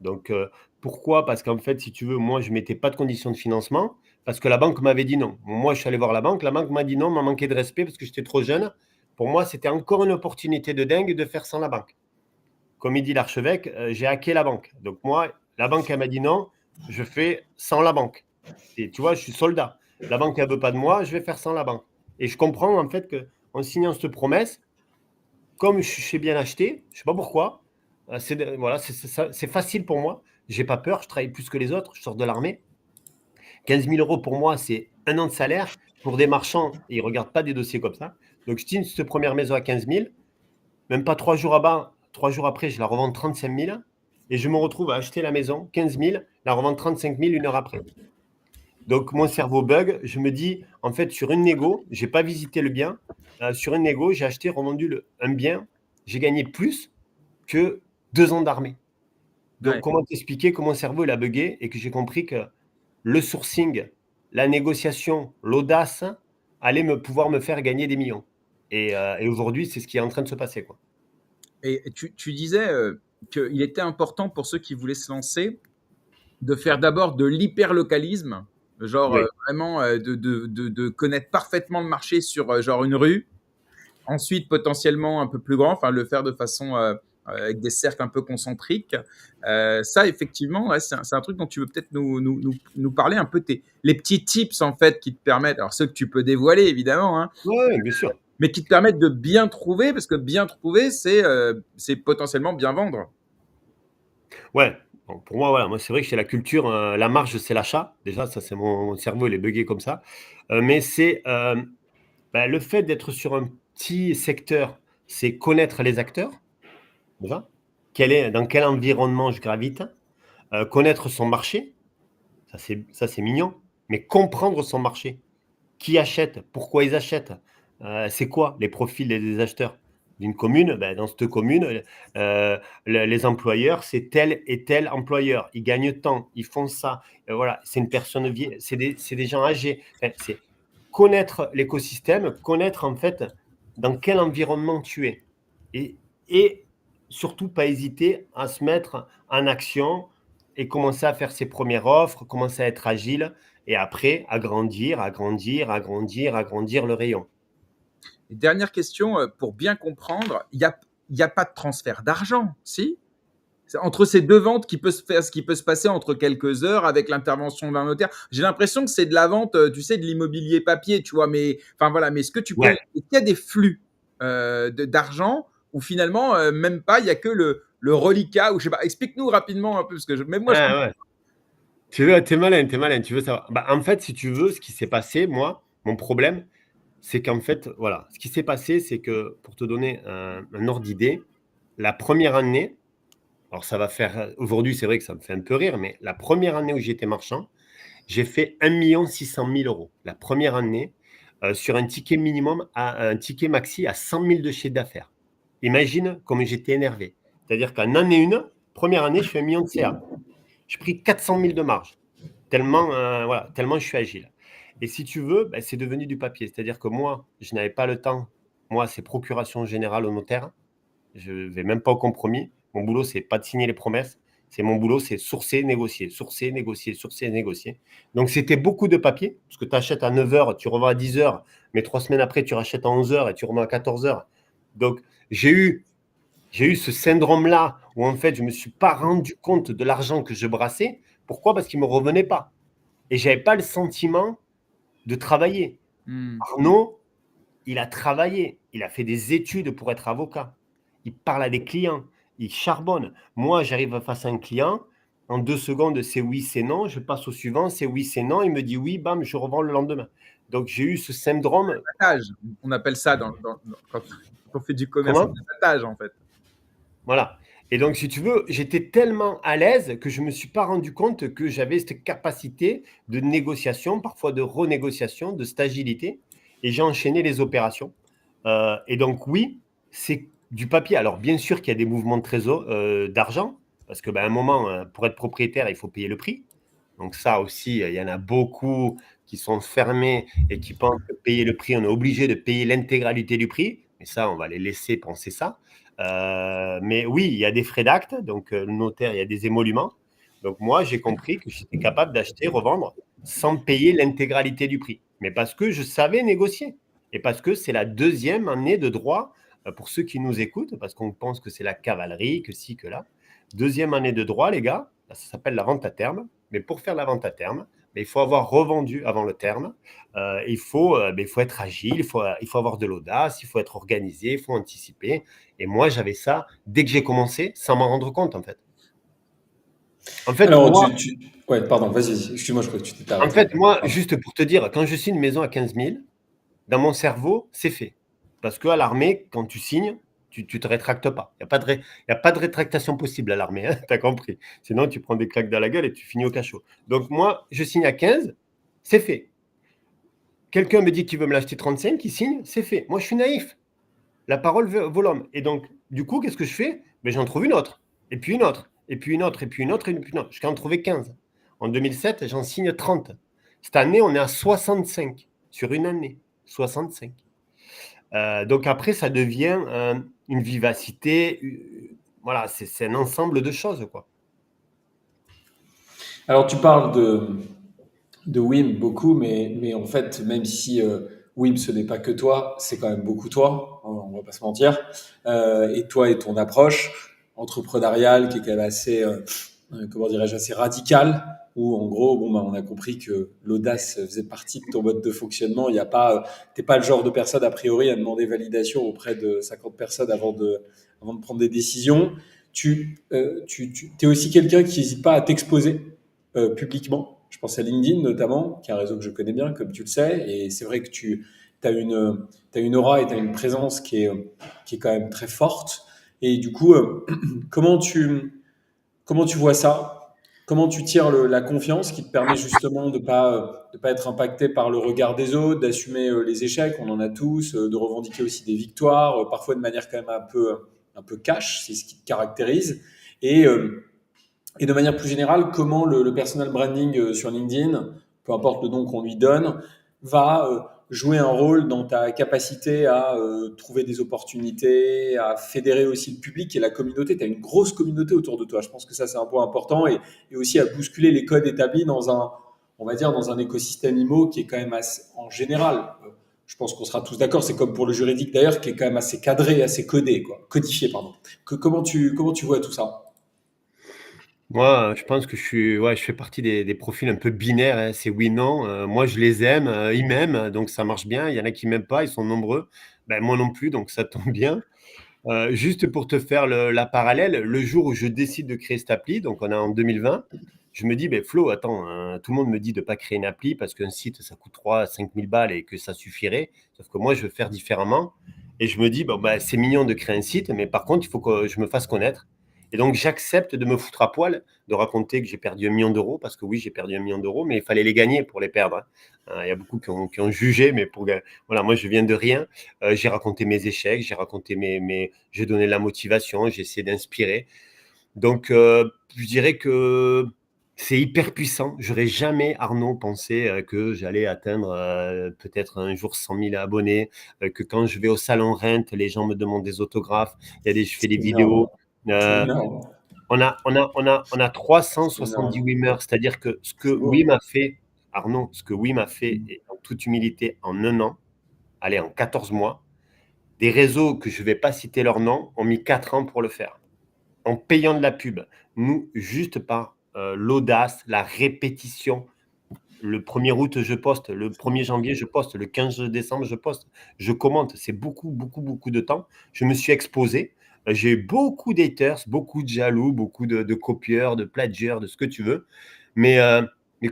Donc, pourquoi? Parce qu'en fait, si tu veux, moi, je ne mettais pas de conditions de financement parce que la banque m'avait dit non. Moi, je suis allé voir la banque m'a dit non, m'a manqué de respect parce que j'étais trop jeune. Pour moi, c'était encore une opportunité de dingue de faire sans la banque. Comme il dit l'archevêque, j'ai hacké la banque. Donc, moi, la banque, elle m'a dit non, je fais sans la banque. Et tu vois, je suis soldat. La banque, elle ne veut pas de moi, je vais faire sans la banque. Et je comprends en fait qu'en signant cette promesse, comme je sais bien acheter, je ne sais pas pourquoi, voilà, c'est facile pour moi. Je n'ai pas peur, je travaille plus que les autres, je sors de l'armée. 15 000 euros pour moi, c'est un an de salaire. Pour des marchands, ils ne regardent pas des dossiers comme ça. Donc, je signe cette première maison à 15 000. Même pas 3 jours après, je la revends 35 000. Et je me retrouve à acheter la maison 15 000, la revendre 35 000 une heure après. Donc, mon cerveau bug. Je me dis, en fait, sur une négo, je n'ai pas visité le bien. Sur une négo, j'ai acheté, revendu un bien. J'ai gagné plus que 2 ans d'armée. Donc, comment t'expliquer que mon cerveau il a bugué et que j'ai compris que le sourcing, la négociation, l'audace allaient pouvoir me faire gagner des millions. Et aujourd'hui, c'est ce qui est en train de se passer, quoi. Et tu disais qu'il était important pour ceux qui voulaient se lancer de faire d'abord de l'hyperlocalisme, genre Oui. vraiment de connaître parfaitement le marché sur genre une rue. Ensuite, potentiellement un peu plus grand, enfin le faire de façon avec des cercles un peu concentriques. Ça, effectivement, ouais, c'est un truc dont tu veux peut-être nous parler un peu les petits tips en fait qui te permettent, alors ceux que tu peux dévoiler évidemment, hein, Oui, bien sûr. mais qui te permettent de bien trouver, parce que bien trouver, c'est potentiellement bien vendre. Ouais. Bon, pour moi, voilà, moi c'est vrai que chez la culture, la marge c'est l'achat. Déjà, ça c'est mon cerveau, il est buggé comme ça. Mais c'est le fait d'être sur un petit secteur, c'est connaître les acteurs, déjà. Dans quel environnement je gravite, connaître son marché, ça c'est mignon, mais comprendre son marché. Qui achète, pourquoi ils achètent, c'est quoi les profils des acheteurs d'une commune. Dans cette commune, les employeurs, c'est tel et tel employeur. Ils gagnent tant, ils font ça. Voilà, c'est une personne vieille, c'est des gens âgés. Enfin, c'est connaître l'écosystème, connaître en fait dans quel environnement tu es. Et surtout pas hésiter à se mettre en action et commencer à faire ses premières offres, commencer à être agile et après agrandir le rayon. Et dernière question, pour bien comprendre, il y a pas de transfert d'argent, si? Entre ces deux ventes qui peut se faire, ce qui peut se passer entre quelques heures avec l'intervention d'un notaire. J'ai l'impression que c'est de la vente, tu sais, de l'immobilier papier, tu vois. Mais enfin voilà. Mais est-ce que tu peux, Ouais. est-ce qu'il y a des flux d'argent ou finalement même pas, il y a que le reliquat ou je sais pas. Explique-nous rapidement un peu parce que même moi je Ah, ouais. Tu veux, t'es malin, tu veux savoir. En fait, si tu veux, ce qui s'est passé, moi, mon problème, c'est qu'en fait, voilà, ce qui s'est passé, c'est que pour te donner un ordre d'idée, la première année, alors ça va faire, aujourd'hui, c'est vrai que ça me fait un peu rire, mais la première année où j'étais marchand, j'ai fait 1 600 000 euros. La première année, sur un ticket minimum, un ticket maxi à 100 000 de chiffre d'affaires. Imagine comme j'étais énervé. C'est-à-dire qu'en année 1, première année, je fais 1 million de CA. J'ai pris 400 000 de marge, tellement, voilà, tellement je suis agile. Et si tu veux, c'est devenu du papier. C'est-à-dire que moi, je n'avais pas le temps. Moi, c'est procuration générale au notaire. Je ne vais même pas au compromis. Mon boulot, c'est pas de signer les promesses. Mon boulot, c'est sourcer, négocier, sourcer, négocier, sourcer, négocier. Donc, c'était beaucoup de papier, parce que tu achètes à 9 h, tu revends à 10 h, mais 3 semaines après, tu rachètes à 11 h et tu revends à 14 h. Donc, j'ai eu ce syndrome-là où, en fait, je ne me suis pas rendu compte de l'argent que je brassais. Pourquoi? Parce qu'il ne me revenait pas. Et je n'avais pas le sentiment de travailler. Arnaud, il a travaillé. Il a fait des études pour être avocat. Il parle à des clients. Il charbonne. Moi, j'arrive face à un client. En 2 secondes, c'est oui, c'est non. Je passe au suivant. C'est oui, c'est non. Il me dit oui, bam, je revends le lendemain. Donc, j'ai eu ce syndrome. On appelle ça quand on fait du commerce, Comment? un abattage en fait. Voilà. Et donc, si tu veux, j'étais tellement à l'aise que je ne me suis pas rendu compte que j'avais cette capacité de négociation, parfois de renégociation, de stagilité. Et j'ai enchaîné les opérations. Et donc, oui, c'est du papier. Alors, bien sûr qu'il y a des mouvements de trésor d'argent, parce qu'à un moment, pour être propriétaire, il faut payer le prix. Donc ça aussi, il y en a beaucoup qui sont fermés et qui pensent que payer le prix, on est obligé de payer l'intégralité du prix. Mais ça, on va les laisser penser ça. Mais oui, il y a des frais d'acte, donc le notaire, il y a des émoluments. Donc moi, j'ai compris que j'étais capable d'acheter, revendre sans payer l'intégralité du prix. Mais parce que je savais négocier. Et parce que c'est la deuxième année de droit, pour ceux qui nous écoutent, parce qu'on pense que c'est la cavalerie, que ci, que là. Deuxième année de droit, les gars, ça s'appelle la vente à terme. Mais pour faire la vente à terme, il faut avoir revendu avant le terme. Il faut être agile, il faut avoir de l'audace, il faut être organisé, il faut anticiper. Et moi, j'avais ça dès que j'ai commencé, sans m'en rendre compte, en fait. En fait, Alors, moi, Ouais, pardon, vas-y, excuse-moi, je crois que tu t'es en arrêté. fait, moi, Pardon. juste pour te dire, quand je signe une maison à 15 000, dans mon cerveau, c'est fait. Parce qu'à l'armée, quand tu signes, tu ne te rétractes pas. Il n'y a pas de rétractation possible à l'armée, hein, tu as compris. Sinon, tu prends des claques dans la gueule et tu finis au cachot. Donc, moi, je signe à 15, c'est fait. Quelqu'un me dit qu'il veut me l'acheter 35, il signe, c'est fait. Moi, je suis naïf. La parole vaut l'homme. Et donc, du coup, qu'est-ce que je fais? J'en trouve une autre, et puis une autre, et puis une autre, et puis une autre, et puis une autre. Jusqu'à en trouver 15. En 2007, j'en signe 30. Cette année, on est à 65 sur une année. 65. Donc après, ça devient une vivacité. Voilà, c'est un ensemble de choses, quoi. Alors, tu parles de Wim beaucoup, mais en fait, même si Wim, ce n'est pas que toi, c'est quand même beaucoup toi, on va pas se mentir. Et toi et ton approche entrepreneuriale qui est quand même assez, comment dirais-je, assez radicale, où en gros, bon, bah, on a compris que l'audace faisait partie de ton mode de fonctionnement. Il y a pas, t'es pas le genre de personne a priori à demander validation auprès de 50 personnes avant de prendre des décisions. T'es aussi quelqu'un qui n'hésite pas à t'exposer publiquement. Je pense à LinkedIn notamment, qui est un réseau que je connais bien, comme tu le sais. Et c'est vrai que tu as une aura et tu as une présence qui est quand même très forte. Et du coup, comment comment tu vois ça? Comment tu tires la confiance qui te permet justement de pas être impacté par le regard des autres, d'assumer les échecs, on en a tous, de revendiquer aussi des victoires, parfois de manière quand même un peu cash, c'est ce qui te caractérise. Et, euh, et de manière plus générale, comment le personal branding sur LinkedIn, peu importe le nom qu'on lui donne, va jouer un rôle dans ta capacité à trouver des opportunités, à fédérer aussi le public et la communauté. Tu as une grosse communauté autour de toi. Je pense que ça, c'est un point important et aussi à bousculer les codes établis dans on va dire, dans un écosystème IMO qui est quand même assez, en général, je pense qu'on sera tous d'accord, c'est comme pour le juridique d'ailleurs, qui est quand même assez cadré, assez codé, quoi, codifié, pardon. Comment tu vois tout ça? Moi, je pense que je fais partie des profils un peu binaires, hein. C'est oui, non. Moi, je les aime, ils m'aiment, donc ça marche bien. Il y en a qui m'aiment pas, ils sont nombreux. Moi non plus, donc ça tombe bien. Juste pour te faire la parallèle, le jour où je décide de créer cette appli, donc on est en 2020, je me dis, Flo, attends, tout le monde me dit de ne pas créer une appli parce qu'un site, ça coûte 3 à 5 000 balles et que ça suffirait. Sauf que moi, je veux faire différemment. Et je me dis, c'est mignon de créer un site, mais par contre, il faut que je me fasse connaître. Et donc, j'accepte de me foutre à poil, de raconter que j'ai perdu 1 million d'euros, parce que oui, j'ai perdu 1 million d'euros, mais il fallait les gagner pour les perdre, hein. Il y a beaucoup qui ont jugé, mais voilà, moi, je viens de rien. J'ai raconté mes échecs, j'ai raconté j'ai donné de la motivation, j'ai essayé d'inspirer. Donc, je dirais que c'est hyper puissant. J'aurais jamais, Arnaud, pensé que j'allais atteindre peut-être un jour 100 000 abonnés, que quand je vais au salon Rent, les gens me demandent des autographes. Je fais des Énorme. vidéos. C'est Euh, énorme. on a C'est 370 énorme. Wimmers, c'est-à-dire que ce que C'est Wim beau. a fait, Arnaud, ce que Wim a fait, et en toute humilité, en 1 an, allez, en 14 mois, des réseaux que je ne vais pas citer leur nom ont mis 4 ans pour le faire, en payant de la pub. Nous, juste par l'audace, la répétition. Le 1er août, je poste. Le 1er janvier, je poste. Le 15 décembre, je poste. Je commente. C'est beaucoup, beaucoup, beaucoup de temps. Je me suis exposé. J'ai eu beaucoup d'haters, beaucoup de jaloux, beaucoup de copieurs, de plagieurs, de ce que tu veux. Mais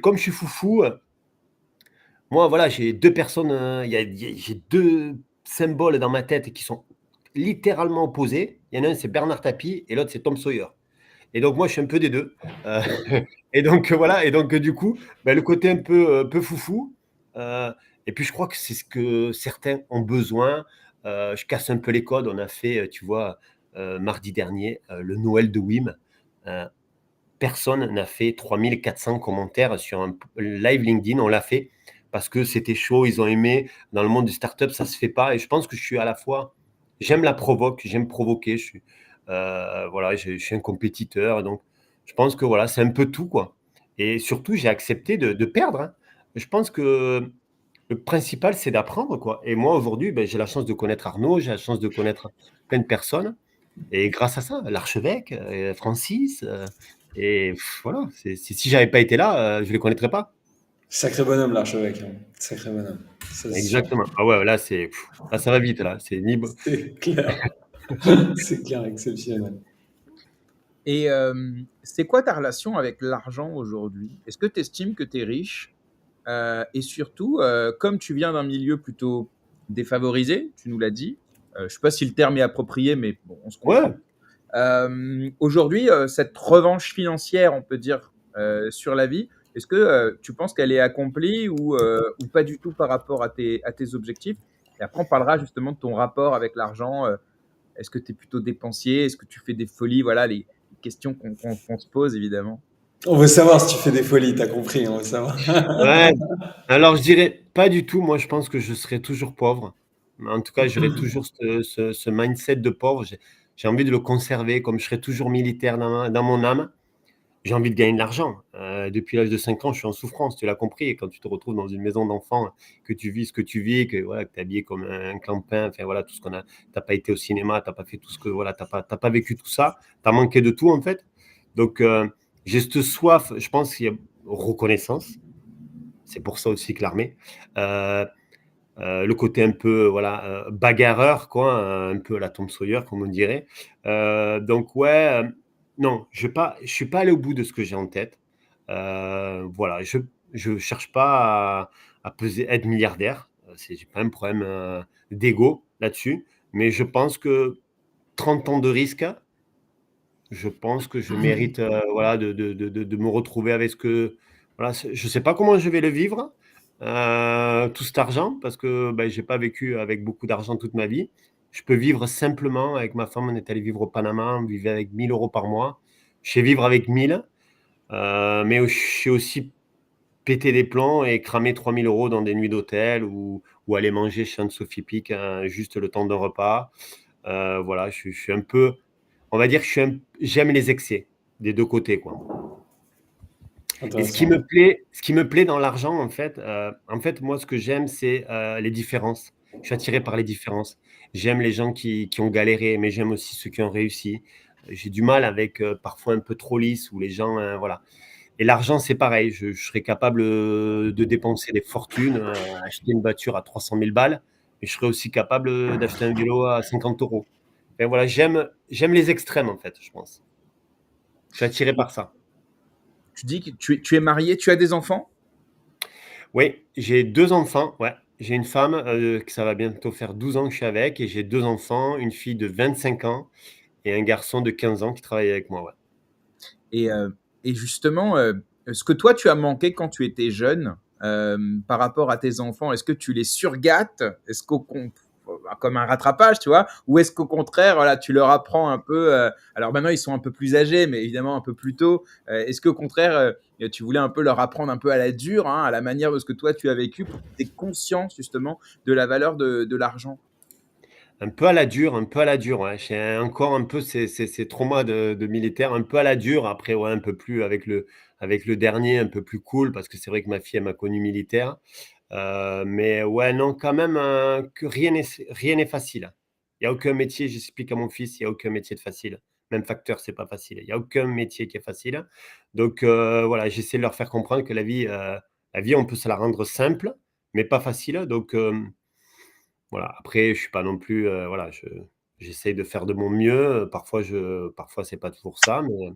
comme je suis foufou, moi, voilà, j'ai deux personnes, j'ai deux symboles dans ma tête qui sont littéralement opposés. Il y en a un, c'est Bernard Tapie, et l'autre, c'est Tom Sawyer. Et donc, moi, je suis un peu des deux. Euh, et donc, voilà. Et donc, du coup, ben, le côté peu foufou. Et puis, je crois que c'est ce que certains ont besoin. Je casse un peu les codes. On a fait, tu vois, mardi dernier, le Noël de Wim. Euh, Personne n'a fait 3400 commentaires sur un live LinkedIn. On l'a fait parce que c'était chaud. Ils ont aimé. Dans le monde du startup, ça se fait pas. Et je pense que je suis à la fois, j'aime la provoque, j'aime provoquer. Voilà, je suis un compétiteur. Donc, je pense que voilà, c'est un peu tout, quoi. Et surtout, j'ai accepté de perdre, hein. Je pense que le principal, c'est d'apprendre, quoi. Et moi, aujourd'hui, ben, j'ai la chance de connaître Arnaud, j'ai la chance de connaître plein de personnes. Et grâce à ça, l'archevêque, Francis, et voilà, si j'avais pas été là, je les connaîtrais pas. Sacré bonhomme, l'archevêque, hein. Sacré bonhomme. Ça, c'est sûr. Exactement. Ah ouais, là, ça va vite, là. C'est clair. C'est clair, exceptionnel. Et c'est quoi ta relation avec l'argent aujourd'hui? Est-ce que tu estimes que tu es riche? Et surtout, comme tu viens d'un milieu plutôt défavorisé, tu nous l'as dit, je ne sais pas si le terme est approprié, mais bon, on se comprend. Ouais. Aujourd'hui, cette revanche financière, on peut dire, sur la vie, est-ce que tu penses qu'elle est accomplie ou pas du tout par rapport à tes objectifs? Et après, on parlera justement de ton rapport avec l'argent. Est-ce que tu es plutôt dépensier? Est-ce que tu fais des folies? Voilà les questions qu'on se pose, évidemment. On veut savoir si tu fais des folies, t'as compris, on veut savoir. Ouais. Alors, je dirais pas du tout. Moi, je pense que je serai toujours pauvre. Mais en tout cas, j'aurai toujours ce mindset de pauvre. J'ai envie de le conserver, comme je serai toujours militaire dans mon âme. J'ai envie de gagner de l'argent. Depuis l'âge de 5 ans, je suis en souffrance, tu l'as compris. Et quand tu te retrouves dans une maison d'enfants, que tu vis ce que tu vis, que voilà, que tu es habillé comme un clampin, enfin voilà, tout ce qu'on a, t'as pas été au cinéma, t'as pas fait tout ce que, voilà, t'as pas vécu tout ça, t'as manqué de tout en fait. Donc, j'ai cette soif, je pense qu'il y a reconnaissance. C'est pour ça aussi que l'armée. Euh, le côté un peu voilà bagarreur quoi, un peu la Tom Sawyer comme on dirait. Donc ouais, non, je suis pas allé au bout de ce que j'ai en tête. Voilà, je cherche pas à peser, être milliardaire. J'ai pas un problème d'ego là-dessus, mais je pense que 30 ans de risque, je pense que je mérite voilà de me retrouver avec ce que voilà, je sais pas comment je vais le vivre. Tout cet argent parce que ben, j'ai pas vécu avec beaucoup d'argent toute ma vie. Je peux vivre simplement avec ma femme. On est allé vivre au Panama, on vivait avec 1000 euros par mois. Je sais vivre avec 1000, mais je sais aussi péter des plombs et cramer 3000 euros dans des nuits d'hôtel ou aller manger chez Anne-Sophie Pic juste le temps d'un repas. Voilà, je suis un peu, on va dire que j'aime les excès des deux côtés, quoi. Et Intéressant. ce qui me plaît dans l'argent, en fait, moi, ce que j'aime, c'est les différences. Je suis attiré par les différences. J'aime les gens qui ont galéré, mais j'aime aussi ceux qui ont réussi. J'ai du mal avec parfois un peu trop lisse ou les gens, voilà. Et l'argent, c'est pareil. Je serais capable de dépenser des fortunes, acheter une voiture à 300 000 balles, mais je serais aussi capable d'acheter un vélo à 50 euros. Et voilà, j'aime les extrêmes, en fait, je pense. Je suis attiré par ça. Tu dis que tu es marié, tu as des enfants? Oui, j'ai 2 enfants, ouais. J'ai une femme, que ça va bientôt faire 12 ans que je suis avec et j'ai 2 enfants, une fille de 25 ans et un garçon de 15 ans qui travaille avec moi, ouais. Et, et justement, ce que toi, tu as manqué quand tu étais jeune par rapport à tes enfants, est-ce que tu les surgâtes? Est-ce comme un rattrapage, tu vois? Ou est-ce qu'au contraire, voilà, tu leur apprends un peu alors maintenant, ils sont un peu plus âgés, mais évidemment un peu plus tôt. Est-ce qu'au contraire, tu voulais un peu leur apprendre un peu à la dure, hein, à la manière de ce que toi, tu as vécu pour qu'ils aient conscience justement de la valeur de l'argent? Un peu à la dure, ouais. J'ai encore un peu ces traumas de militaire, un peu à la dure. Après, ouais, un peu plus avec le dernier, un peu plus cool parce que c'est vrai que ma fille, elle m'a connu militaire. Mais ouais, non, quand même, que rien n'est facile. Il y a aucun métier, j'explique à mon fils, il y a aucun métier de facile. Même facteur, c'est pas facile. Il y a aucun métier qui est facile. Donc voilà, j'essaie de leur faire comprendre que la vie, on peut se la rendre simple, mais pas facile. Donc voilà, après, je suis pas non plus, voilà, j'essaie de faire de mon mieux. Parfois c'est pas toujours ça, mais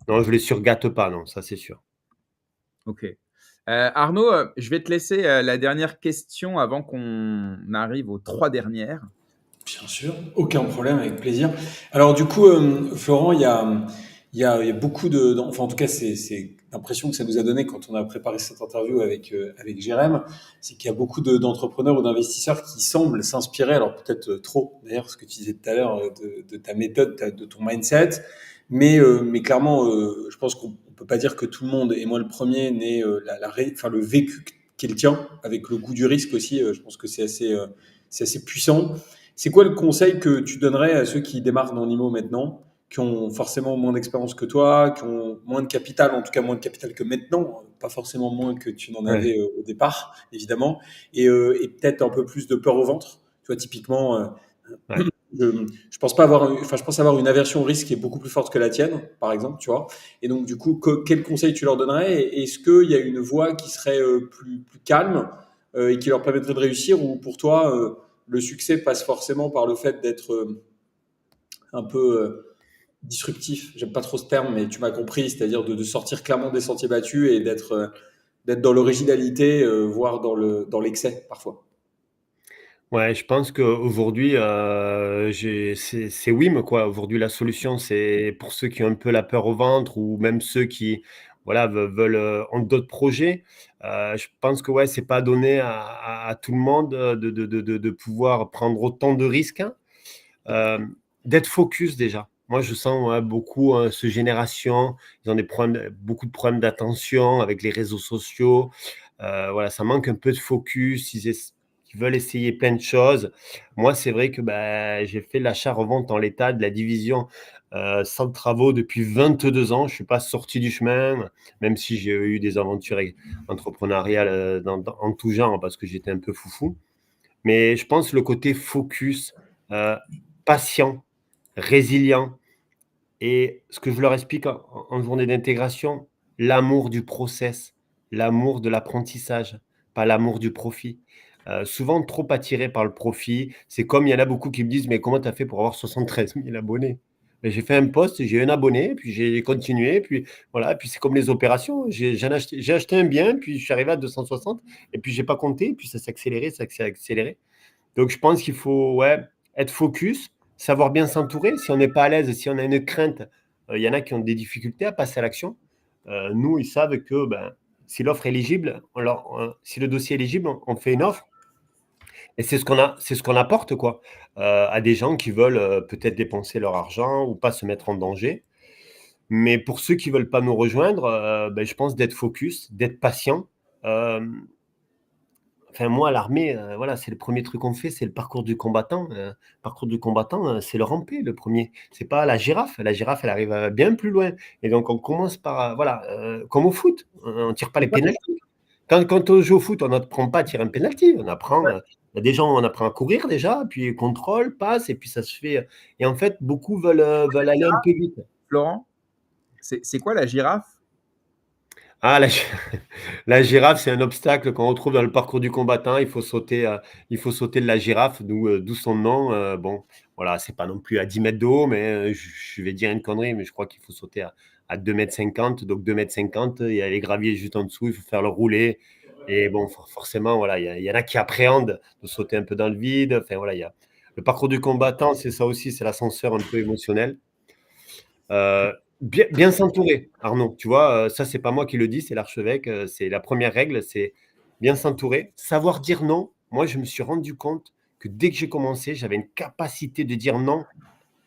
non, je les surgâte pas, non, ça c'est sûr. Ok. Arnaud, je vais te laisser la dernière question avant qu'on arrive aux trois dernières. Bien sûr, aucun problème, avec plaisir. Alors du coup, Florent, il y a beaucoup enfin en tout cas, c'est l'impression que ça nous a donné quand on a préparé cette interview avec Jérém, c'est qu'il y a beaucoup d'entrepreneurs ou d'investisseurs qui semblent s'inspirer, alors peut-être trop d'ailleurs, ce que tu disais tout à l'heure, de ta méthode, de ton mindset, mais clairement, je pense qu'on peut pas dire que tout le monde, et moi le premier, n'ait enfin, le vécu qu'il tient, avec le goût du risque aussi, je pense que c'est assez puissant. C'est quoi le conseil que tu donnerais à ceux qui démarrent dans l'IMO maintenant, qui ont forcément moins d'expérience que toi, qui ont moins de capital, en tout cas moins de capital que maintenant, pas forcément moins que tu n'en Ouais, avais au départ, évidemment, et peut-être un peu plus de peur au ventre. Tu vois, typiquement, ouais. je pense pas avoir, enfin, je pense avoir une aversion au risque qui est beaucoup plus forte que la tienne, par exemple, tu vois. Et donc, du coup, quel conseil tu leur donnerais? Et est-ce qu'il y a une voie qui serait plus calme et qui leur permettrait de réussir, ou pour toi, le succès passe forcément par le fait d'être un peu disruptif? J'aime pas trop ce terme, mais tu m'as compris, c'est-à-dire de sortir clairement des sentiers battus et d'être dans l'originalité, voire dans l'excès parfois. Ouais, je pense qu'aujourd'hui, c'est WIM, quoi. Aujourd'hui, la solution, c'est pour ceux qui ont un peu la peur au ventre ou même ceux qui, voilà, veulent, ont d'autres projets. Je pense que, ouais, c'est pas donné à tout le monde, de pouvoir prendre autant de risques, hein. D'être focus déjà. Moi, je sens, ouais, beaucoup, ce génération, ils ont beaucoup de problèmes d'attention avec les réseaux sociaux. Voilà, ça manque un peu de focus. Ils veulent essayer plein de choses. Moi, c'est vrai que bah, j'ai fait l'achat-revente en l'état de la division sans travaux depuis 22 ans. Je ne suis pas sorti du chemin, même si j'ai eu des aventures entrepreneuriales en tout genre parce que j'étais un peu foufou. Mais je pense le côté focus, patient, résilient. Et ce que je leur explique en journée d'intégration, l'amour du process, l'amour de l'apprentissage, pas l'amour du profit. Souvent trop attiré par le profit. C'est comme il y en a beaucoup qui me disent, mais comment tu as fait pour avoir 73 000 abonnés? Mais j'ai fait un post, j'ai eu un abonné, puis j'ai continué, puis voilà, puis c'est comme les opérations. J'ai acheté un bien, puis je suis arrivé à 260, et puis j'ai pas compté, puis ça s'est accéléré, ça s'est accéléré. Donc, je pense qu'il faut, ouais, être focus, savoir bien s'entourer. Si on n'est pas à l'aise, si on a une crainte, il y en a qui ont des difficultés à passer à l'action. Nous, ils savent que ben, si l'offre est éligible, si le dossier est éligible, on fait une offre. Et c'est ce qu'on apporte quoi, à des gens qui veulent peut-être dépenser leur argent ou pas se mettre en danger. Mais pour ceux qui ne veulent pas nous rejoindre, ben, je pense d'être focus, d'être patient. Euh, Enfin, moi, à l'armée, voilà, c'est le premier truc qu'on fait, c'est le parcours du combattant. Parcours du combattant, c'est le ramper, le premier. C'est pas la girafe. La girafe, elle arrive bien plus loin. Et donc, on commence par, voilà, comme au foot, on tire pas les pénaltys. Quand on joue au foot, on n'apprend pas à tirer un pénalty. On apprend, il y a des gens, on apprend à courir déjà, puis contrôle, passe, et puis ça se fait. Et en fait, beaucoup veulent aller un peu vite. Florent, c'est quoi la girafe? Ah, la girafe, c'est un obstacle qu'on retrouve dans le parcours du combattant. Il faut sauter de la girafe, d'où son nom. Bon, voilà, c'est pas non plus à 10 mètres de haut, mais je vais dire une connerie, mais je crois qu'il faut sauter à 2,50 m. Donc 2,50 m, il y a les graviers juste en dessous, il faut faire le rouler. Et bon, forcément, voilà, il y en a qui appréhendent de sauter un peu dans le vide. Enfin, voilà, le parcours du combattant, c'est ça aussi, c'est l'ascenseur un peu émotionnel. Bien s'entourer, Arnaud. Tu vois, ça, c'est pas moi qui le dis, c'est l'archevêque. C'est la première règle, c'est bien s'entourer. Savoir dire non. Moi, je me suis rendu compte que dès que j'ai commencé, j'avais une capacité de dire non,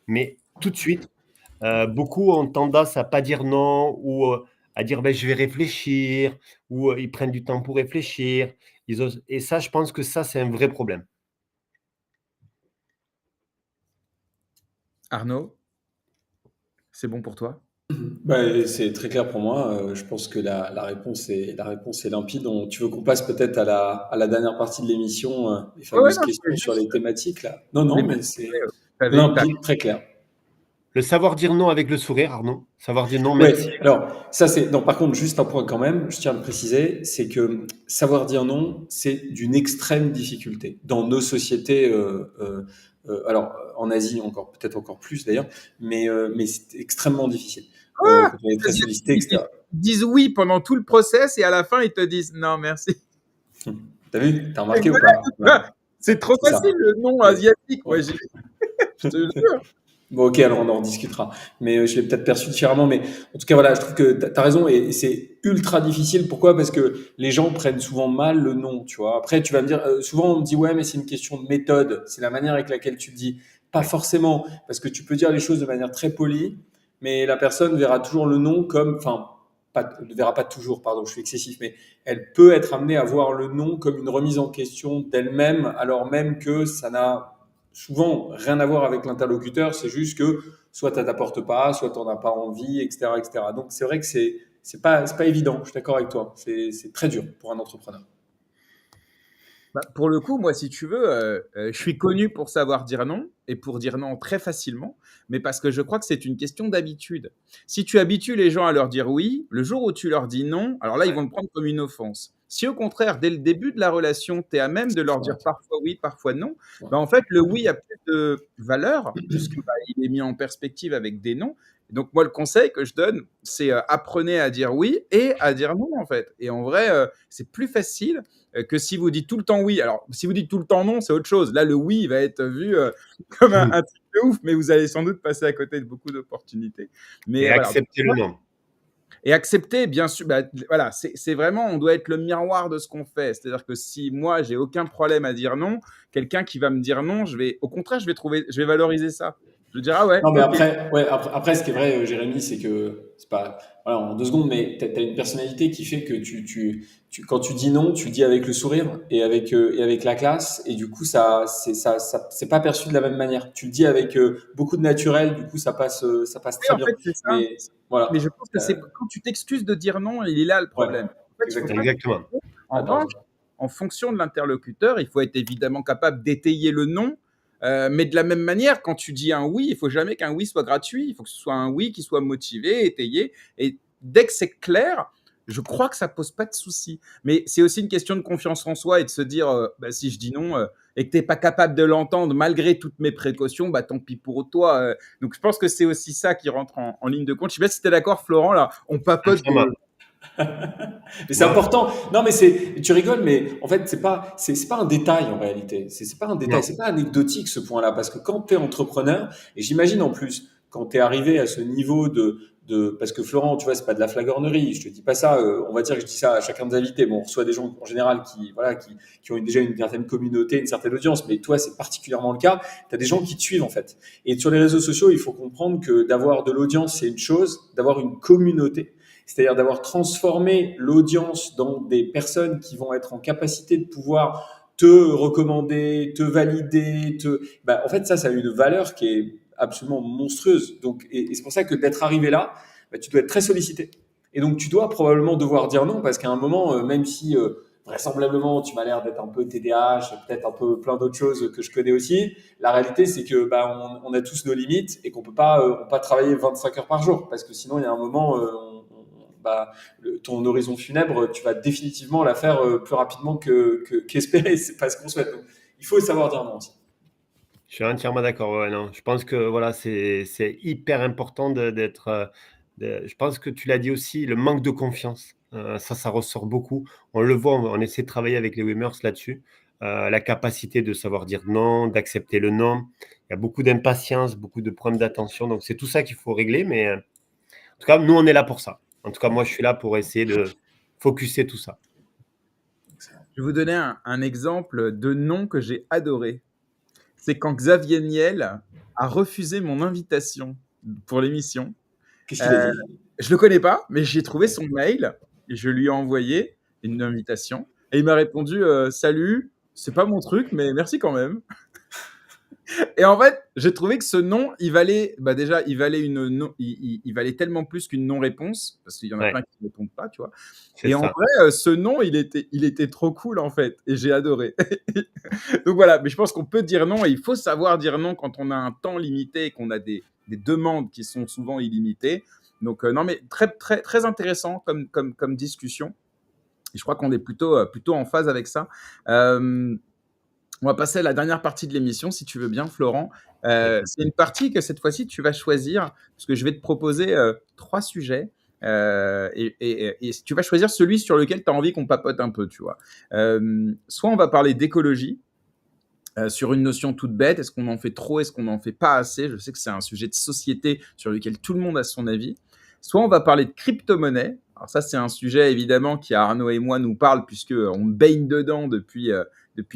mais tout de suite. Beaucoup ont tendance à pas dire non ou à dire ben, je vais réfléchir ou ils prennent du temps pour réfléchir. Et ça, je pense que ça, c'est un vrai problème. Arnaud, c'est bon pour toi? Bah, c'est très clair pour moi. Je pense que la réponse est limpide. Tu veux qu'on passe peut-être à la dernière partie de l'émission, les Ouais, ouais, fameuses non, questions sur les thématiques là. Non, je voulais non, mais préciser, c'est tu limpide, très clair. Le savoir dire non avec le sourire, Arnaud. Savoir dire non, même Ouais, si. alors ça c'est. Non, par contre, juste un point quand même, je tiens à le préciser, c'est que savoir dire non, c'est d'une extrême difficulté dans nos sociétés. Alors en Asie encore, peut-être encore plus d'ailleurs, mais c'est extrêmement difficile ah! quand on est Les très Asiatiques, sollicité, etc. ils disent oui pendant tout le process et à la fin, ils te disent non, merci. T'as vu? T'as C'est remarqué ou vrai, pas? Ouais. C'est trop C'est ça. facile le nom asiatique. Ouais. Je te jure. Bon, ok, alors on en rediscutera. Mais je l'ai peut-être perçu différemment. Mais en tout cas, voilà, je trouve que tu as raison et c'est ultra difficile. Pourquoi? Parce que les gens prennent souvent mal le nom, tu vois. Après, tu vas me dire, souvent on me dit, ouais, mais c'est une question de méthode. C'est la manière avec laquelle tu le dis. Pas forcément, parce que tu peux dire les choses de manière très polie, mais la personne verra toujours le nom comme, enfin, pas, ne verra pas toujours, pardon, je suis excessif, mais elle peut être amenée à voir le nom comme une remise en question d'elle-même, alors même que ça n'a souvent rien à voir avec l'interlocuteur, c'est juste que soit ça t'apporte pas, soit tu n'en as pas envie, etc., etc. Donc c'est vrai que c'est pas évident. Je suis d'accord avec toi. C'est très dur pour un entrepreneur. Bah, pour le coup, moi, si tu veux, je suis connu pour savoir dire non et pour dire non très facilement, mais parce que je crois que c'est une question d'habitude. Si tu habitues les gens à leur dire oui, le jour où tu leur dis non, alors là, ils Ouais. vont le prendre comme une offense. Si au contraire, dès le début de la relation, tu es à même de leur Ouais. dire parfois oui, parfois non, Ouais. bah, en fait, le oui a plus de valeur puisque bah, il est mis en perspective avec des non. Donc moi, le conseil que je donne, c'est apprenez à dire oui et à dire non, en fait. Et en vrai, c'est plus facile que si vous dites tout le temps oui. Alors, si vous dites tout le temps non, c'est autre chose. Là, le oui va être vu comme un truc de ouf, mais vous allez sans doute passer à côté de beaucoup d'opportunités. Mais Et voilà. accepter le nom. Et accepter, bien sûr, bah, voilà, c'est vraiment, on doit être le miroir de ce qu'on fait. C'est-à-dire que si moi, j'ai aucun problème à dire non, quelqu'un qui va me dire non, au contraire, je vais valoriser ça. Je vais dire, ah ouais, Non, mais ok. après, ouais, après, ce qui est vrai, Jérémy, c'est que c'est pas, voilà, en 2 secondes, mais t'as une personnalité qui fait que quand tu dis non, tu le dis avec le sourire et avec la classe, et du coup, c'est pas perçu de la même manière. Tu le dis avec beaucoup de naturel, du coup, ça passe Oui, très en bien. fait, c'est ça. Mais voilà, Mais je pense que c'est quand tu t'excuses de dire non, il est là le ouais, problème. En fait, il faut exactement. pas Exactement. t'excuser. En Ah, t'as revanche, raison. en fonction de l'interlocuteur, il faut être évidemment capable d'étayer le non. Mais de la même manière, quand tu dis un oui, il faut jamais qu'un oui soit gratuit. Il faut que ce soit un oui qui soit motivé, étayé. Et dès que c'est clair, je crois que ça pose pas de souci. Mais c'est aussi une question de confiance en soi et de se dire, bah, si je dis non et que tu n'es pas capable de l'entendre malgré toutes mes précautions, bah, tant pis pour toi. Donc je pense que c'est aussi ça qui rentre en ligne de compte. Je sais pas si tu es d'accord, Florent, là, on papote Entièrement. de... Mais c'est Non, important. Non, mais tu rigoles, mais en fait, c'est pas un détail en réalité. C'est pas un détail, non. c'est pas anecdotique ce point-là, parce que quand tu es entrepreneur, et j'imagine en plus, quand tu es arrivé à ce niveau parce que Florent, tu vois, c'est pas de la flagornerie. Je te dis pas ça. On va dire que je dis ça à chacun des invités. Bon, on reçoit des gens en général voilà, qui ont déjà une certaine communauté, une certaine audience, mais toi, c'est particulièrement le cas. Tu as des gens qui te suivent en fait. Et sur les réseaux sociaux, il faut comprendre que d'avoir de l'audience, c'est une chose, d'avoir une communauté, c'est-à-dire d'avoir transformé l'audience dans des personnes qui vont être en capacité de pouvoir te recommander, te valider, bah, en fait, ça a une valeur qui est absolument monstrueuse. Donc, et c'est pour ça que d'être arrivé là, bah, tu dois être très sollicité. Et donc, tu dois probablement devoir dire non, parce qu'à un moment, même si vraisemblablement tu m'as l'air d'être un peu TDAH, peut-être un peu plein d'autres choses que je connais aussi, la réalité, c'est que bah, on a tous nos limites et qu'on peut pas travailler 25 heures par jour, parce que sinon, il y a un moment, bah, ton horizon funèbre, tu vas définitivement la faire plus rapidement qu'espérer. C'est pas ce qu'on souhaite. Donc, il faut savoir dire non aussi. Je suis entièrement d'accord. Ouais, non. Je pense que voilà, c'est hyper important d'être. Je pense que tu l'as dit aussi, le manque de confiance. Ça ressort beaucoup. On le voit, on essaie de travailler avec les Wimmers là-dessus. La capacité de savoir dire non, d'accepter le non. Il y a beaucoup d'impatience, beaucoup de problèmes d'attention. Donc, c'est tout ça qu'il faut régler. Mais en tout cas, nous, on est là pour ça. En tout cas, moi, je suis là pour essayer de focuser tout ça. Je vais vous donner un exemple de nom que j'ai adoré. C'est quand Xavier Niel a refusé mon invitation pour l'émission. Qu'est-ce qu'il a Euh, dit? je le connais pas, mais j'ai trouvé son mail et je lui ai envoyé une invitation. Et il m'a répondu salut, c'est pas mon truc, mais merci quand même. Et en fait, j'ai trouvé que ce nom, il valait, bah déjà, il valait il valait tellement plus qu'une non-réponse, parce qu'il y en a Ouais, plein qui ne répondent pas, tu vois. c'est Et en ça. vrai, ce nom, il était trop cool en fait, et j'ai adoré. Donc voilà, mais je pense qu'on peut dire non, et il faut savoir dire non quand on a un temps limité et qu'on a des demandes qui sont souvent illimitées. Donc non, mais très très très intéressant comme discussion. Et je crois qu'on est plutôt en phase avec ça. On va passer à la dernière partie de l'émission, si tu veux bien, Florent. Avec- C'est une partie que cette fois-ci, tu vas choisir, parce que je vais te proposer 3 sujets. Et tu vas choisir celui sur lequel tu as envie qu'on papote un peu, tu vois. Soit on va parler d'écologie, sur une notion toute bête. Est-ce qu'on en fait trop? Est-ce qu'on n'en fait pas assez? Je sais que c'est un sujet de société sur lequel tout le monde a son avis. Soit on va parler de crypto-monnaie. Alors ça, c'est un sujet évidemment qui, Arnaud et moi, nous parle puisqu'on baigne dedans depuis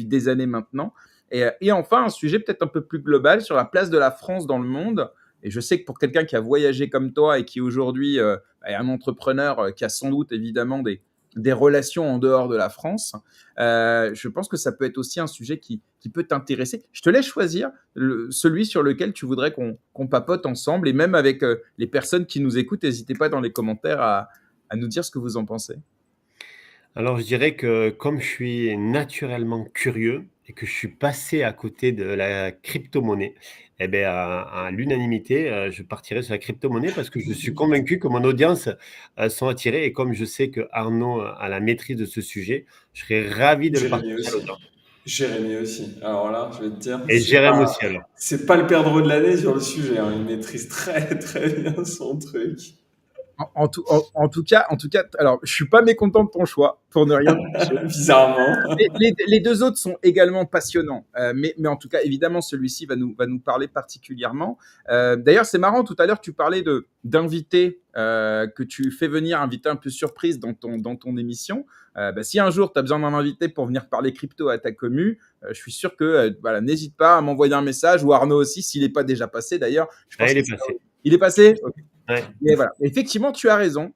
des années maintenant. Et enfin, un sujet peut-être un peu plus global sur la place de la France dans le monde. Et je sais que pour quelqu'un qui a voyagé comme toi et qui aujourd'hui est un entrepreneur qui a sans doute évidemment des relations en dehors de la France, je pense que ça peut être aussi un sujet qui peut t'intéresser. Je te laisse choisir celui sur lequel tu voudrais qu'on papote ensemble, et même avec les personnes qui nous écoutent, n'hésitez pas dans les commentaires à nous dire ce que vous en pensez. Alors, je dirais que comme je suis naturellement curieux et que je suis passé à côté de la crypto-monnaie, eh ben, à l'unanimité, je partirai sur la crypto-monnaie parce que je suis convaincu que mon audience sont attirés et comme je sais que Arnaud a la maîtrise de ce sujet, je serais ravi de le Jérémy partager à aussi. l'audience. Jérémy aussi. Alors là, je vais te dire, Et Jérém aussi alors. c'est pas le perdreau de l'année sur le sujet, hein. Il maîtrise très très bien son truc. En tout cas, alors je suis pas mécontent de ton choix, pour ne rien te cacher. Bizarrement. Les deux autres sont également passionnants, mais en tout cas, évidemment, celui-ci va nous parler particulièrement. D'ailleurs, c'est marrant, tout à l'heure, tu parlais d'invités que tu fais venir, invités un peu surprise dans ton émission. Si un jour, tu as besoin d'un invité pour venir parler crypto à ta commu, je suis sûr que voilà, n'hésite pas à m'envoyer un message, ou Arnaud aussi, s'il n'est pas déjà passé d'ailleurs. Je Ah, pense il que est passé. il est passé. Ok. Ouais. Et voilà. Effectivement, tu as raison.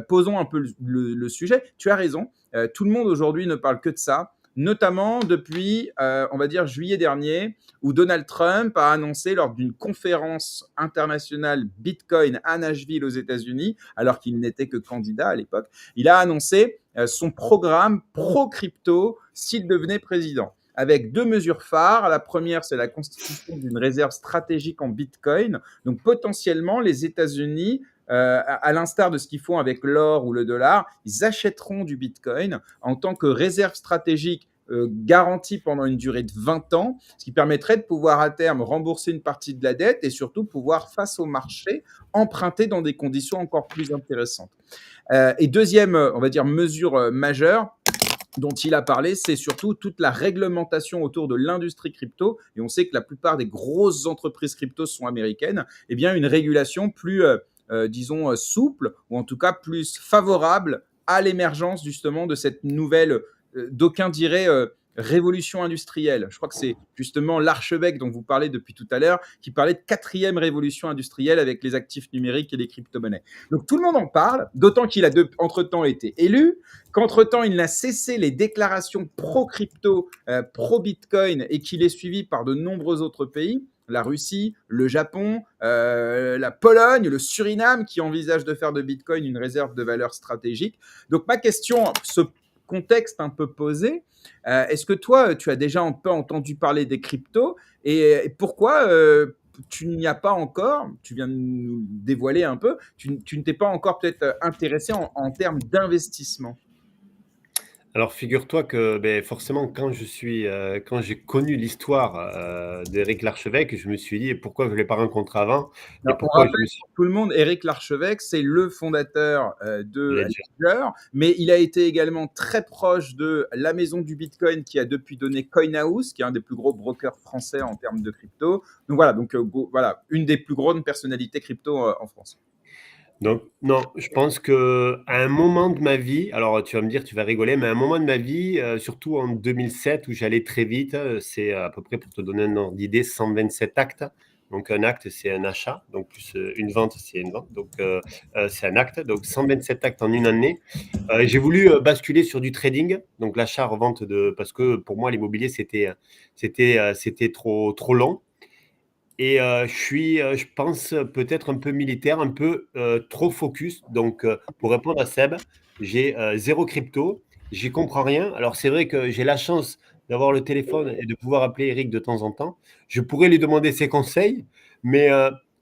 Posons un peu le sujet. Tu as raison. Tout le monde aujourd'hui ne parle que de ça, notamment depuis, on va dire, juillet dernier, où Donald Trump a annoncé lors d'une conférence internationale Bitcoin à Nashville aux États-Unis, alors qu'il n'était que candidat à l'époque, il a annoncé son programme pro-crypto s'il devenait président, avec deux mesures phares. La première, c'est la constitution d'une réserve stratégique en Bitcoin. Donc potentiellement, les États-Unis, à l'instar de ce qu'ils font avec l'or ou le dollar, ils achèteront du Bitcoin en tant que réserve stratégique garantie pendant une durée de 20 ans, ce qui permettrait de pouvoir à terme rembourser une partie de la dette et surtout pouvoir, face au marché, emprunter dans des conditions encore plus intéressantes. Et deuxième, on va dire, mesure majeure dont il a parlé, c'est surtout toute la réglementation autour de l'industrie crypto. Et on sait que la plupart des grosses entreprises crypto sont américaines. Eh bien, une régulation plus, disons, souple, ou en tout cas plus favorable à l'émergence justement de cette nouvelle, d'aucuns diraient, révolution industrielle. Je crois que c'est justement l'archevêque dont vous parlez depuis tout à l'heure qui parlait de quatrième révolution industrielle avec les actifs numériques et les crypto-monnaies. Donc tout le monde en parle, d'autant qu'il a entre-temps été élu, qu'entre-temps, il n'a cessé les déclarations pro-crypto, pro-Bitcoin, et qu'il est suivi par de nombreux autres pays, la Russie, le Japon, la Pologne, le Suriname, qui envisagent de faire de Bitcoin une réserve de valeur stratégique. Donc ma question, ce contexte un peu posé, est-ce que toi, tu as déjà un peu entendu parler des cryptos, et pourquoi tu n'y as pas encore, tu viens de nous dévoiler un peu, tu ne t'es pas encore peut-être intéressé en termes d'investissement? Alors figure-toi que forcément quand j'ai connu l'histoire d'Éric Larchevêque, je me suis dit pourquoi je ne l'ai pas rencontré avant et Alors, on pourquoi je rappelle me suis pour tout le monde, Éric Larchevêque, c'est le fondateur de Ledger. Ledger, mais il a été également très proche de la maison du Bitcoin qui a depuis donné Coinhouse, qui est un des plus gros brokers français en termes de crypto. Donc voilà, voilà, une des plus grandes personnalités crypto en France. Donc non, je pense que à un moment de ma vie, alors tu vas me dire, tu vas rigoler, mais à un moment de ma vie, surtout en 2007 où j'allais très vite, c'est à peu près pour te donner un ordre d'idée, 127 actes. Donc un acte, c'est un achat, donc plus une vente, c'est une vente, donc c'est un acte. Donc 127 actes en une année. J'ai voulu basculer sur du trading, donc l'achat-revente parce que pour moi l'immobilier c'était trop long. Et je pense, peut-être un peu militaire, un peu trop focus. Donc, pour répondre à Seb, j'ai zéro crypto, j'y comprends rien. Alors, c'est vrai que j'ai la chance d'avoir le téléphone et de pouvoir appeler Eric de temps en temps. Je pourrais lui demander ses conseils, mais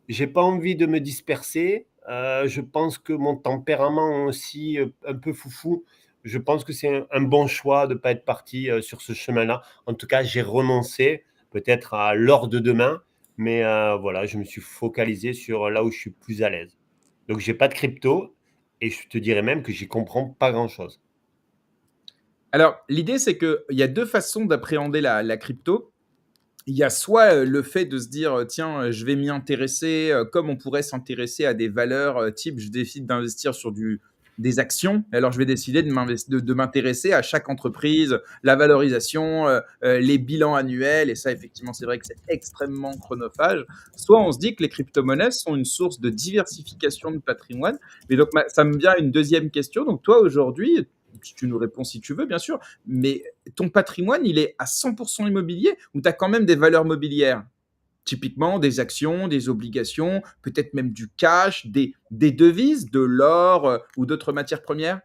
j'ai pas envie de me disperser. Je pense que mon tempérament aussi, un peu foufou, je pense que c'est un bon choix de ne pas être parti sur ce chemin-là. En tout cas, j'ai renoncé peut-être à l'heure de demain. Mais voilà, je me suis focalisé sur là où je suis plus à l'aise. Donc, j'ai pas de crypto et je te dirais même que j'y comprends pas grand-chose. Alors, l'idée, c'est qu'il y a deux façons d'appréhender la crypto. il y a soit le fait de se dire tiens, je vais m'y intéresser comme on pourrait s'intéresser à des valeurs type je décide d'investir sur des actions. Alors, je vais décider de m'intéresser à chaque entreprise, la valorisation, les bilans annuels. Et ça, effectivement, c'est vrai que c'est extrêmement chronophage. Soit on se dit que les crypto-monnaies sont une source de diversification de patrimoine. Mais donc, ça me vient une deuxième question. Donc, toi, aujourd'hui, tu nous réponds si tu veux, bien sûr, mais ton patrimoine, il est à 100% immobilier ou tu as quand même des valeurs mobilières? Typiquement, des actions, des obligations, peut-être même du cash, des devises, de l'or ou d'autres matières premières?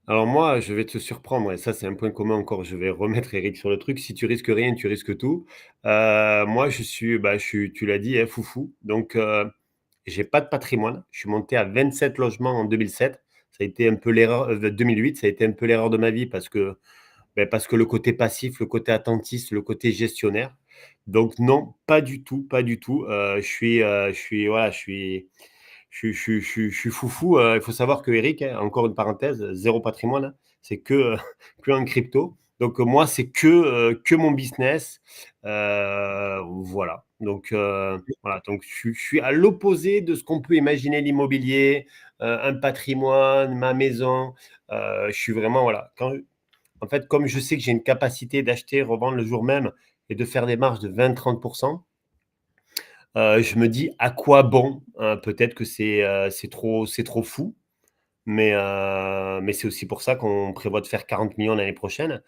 Alors moi, je vais te surprendre et ça, c'est un point commun encore. Je vais remettre Eric sur le truc. Si tu risques rien, tu risques tout. Moi, tu l'as dit, hein, foufou. Donc, j'ai pas de patrimoine. Je suis monté à 27 logements en 2007. Ça a été un peu l'erreur, 2008, ça a été un peu l'erreur de ma vie parce que le côté passif, le côté attentiste, le côté gestionnaire. Donc non, pas du tout, pas du tout. Voilà, je suis foufou. Il faut savoir que Eric, hein, encore une parenthèse, zéro patrimoine, hein, c'est que en crypto. Donc moi, c'est que mon business. Voilà. Donc voilà. Donc je suis à l'opposé de ce qu'on peut imaginer l'immobilier, un patrimoine, ma maison. Je suis vraiment voilà. En fait, comme je sais que j'ai une capacité d'acheter, revendre le jour même et de faire des marges de 20-30%, je me dis à quoi bon. Peut-être que c'est trop fou, mais c'est aussi pour ça qu'on prévoit de faire 40 millions l'année prochaine.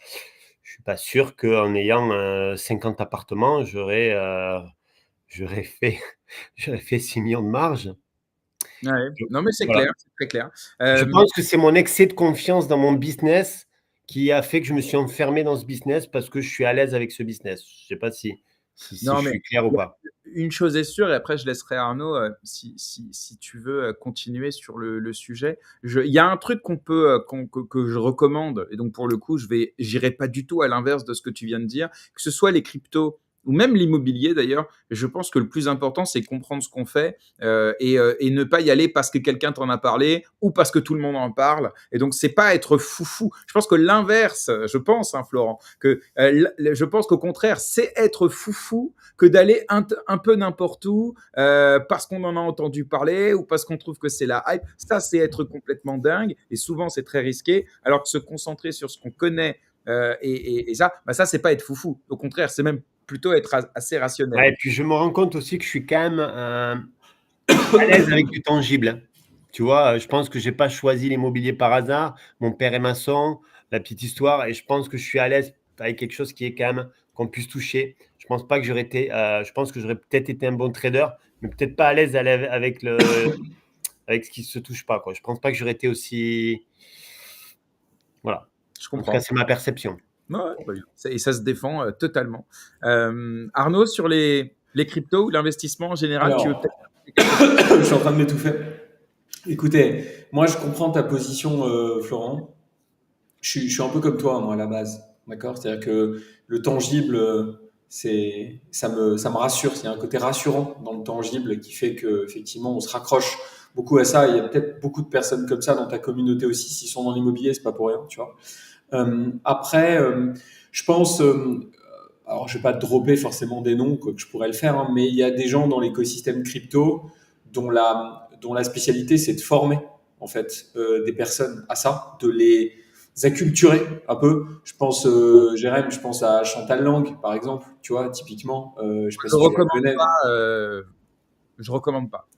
Je suis pas sûr qu'en ayant 50 appartements, j'aurais fait, j'aurais fait 6 millions de marge. Ouais. Non, mais c'est Voilà. clair, c'est très clair. Je pense que c'est mon excès de confiance dans mon business qui a fait que je me suis enfermé dans ce business parce que je suis à l'aise avec ce business. Je sais pas si Non, je mais suis clair ou pas. une chose est sûre, et après je laisserai Arnaud, si tu veux continuer sur le sujet. Il y a un truc que je recommande, et donc pour le coup, j'irai pas du tout à l'inverse de ce que tu viens de dire, que ce soit les cryptos ou même l'immobilier d'ailleurs. Je pense que le plus important, c'est comprendre ce qu'on fait et ne pas y aller parce que quelqu'un t'en a parlé ou parce que tout le monde en parle. Et donc, c'est pas être foufou. Je pense que l'inverse, je pense, hein, Florent, que je pense qu'au contraire, c'est être foufou que d'aller un peu n'importe où parce qu'on en a entendu parler ou parce qu'on trouve que c'est la hype. Ça, c'est être complètement dingue et souvent, c'est très risqué. Alors que se concentrer sur ce qu'on connaît et ça, ça, c'est pas être foufou. Au contraire, c'est même plutôt être assez rationnel. Ouais, et puis je me rends compte aussi que je suis quand même à l'aise avec du tangible, hein. Tu vois, je pense que j'ai pas choisi l'immobilier par hasard. Mon père est maçon, la petite histoire, et je pense que je suis à l'aise avec quelque chose qui est quand même qu'on puisse toucher. Je pense pas que je pense que j'aurais peut-être été un bon trader, mais peut-être pas à l'aise avec ce qui se touche pas, quoi. Je pense pas que j'aurais été aussi, voilà. Je En tout cas, comprends. c'est ma perception. Ouais, ouais, et ça se défend totalement. Arnaud, sur les cryptos ou l'investissement en général, tu veux Alors, peut-être ajouter quelque chose? je suis en train de m'étouffer. Écoutez, moi je comprends ta position, Florent. Je suis un peu comme toi, moi, à la base. D'accord? C'est-à-dire que le tangible, ça me rassure. Il y a un côté rassurant dans le tangible qui fait que, effectivement, on se raccroche beaucoup à ça. Il y a peut-être beaucoup de personnes comme ça dans ta communauté aussi. S'ils sont dans l'immobilier, c'est pas pour rien, tu vois. Après, je pense, alors je vais pas dropper forcément des noms, quoique je pourrais le faire, hein, mais il y a des gens dans l'écosystème crypto dont la spécialité, c'est de former, en fait, des personnes à ça, de les acculturer un peu. Je pense, Jérém, je pense à Chantal Lang, par exemple, tu vois, typiquement. Je sais pas Je si tu la recommande connais. pas. Je recommande pas.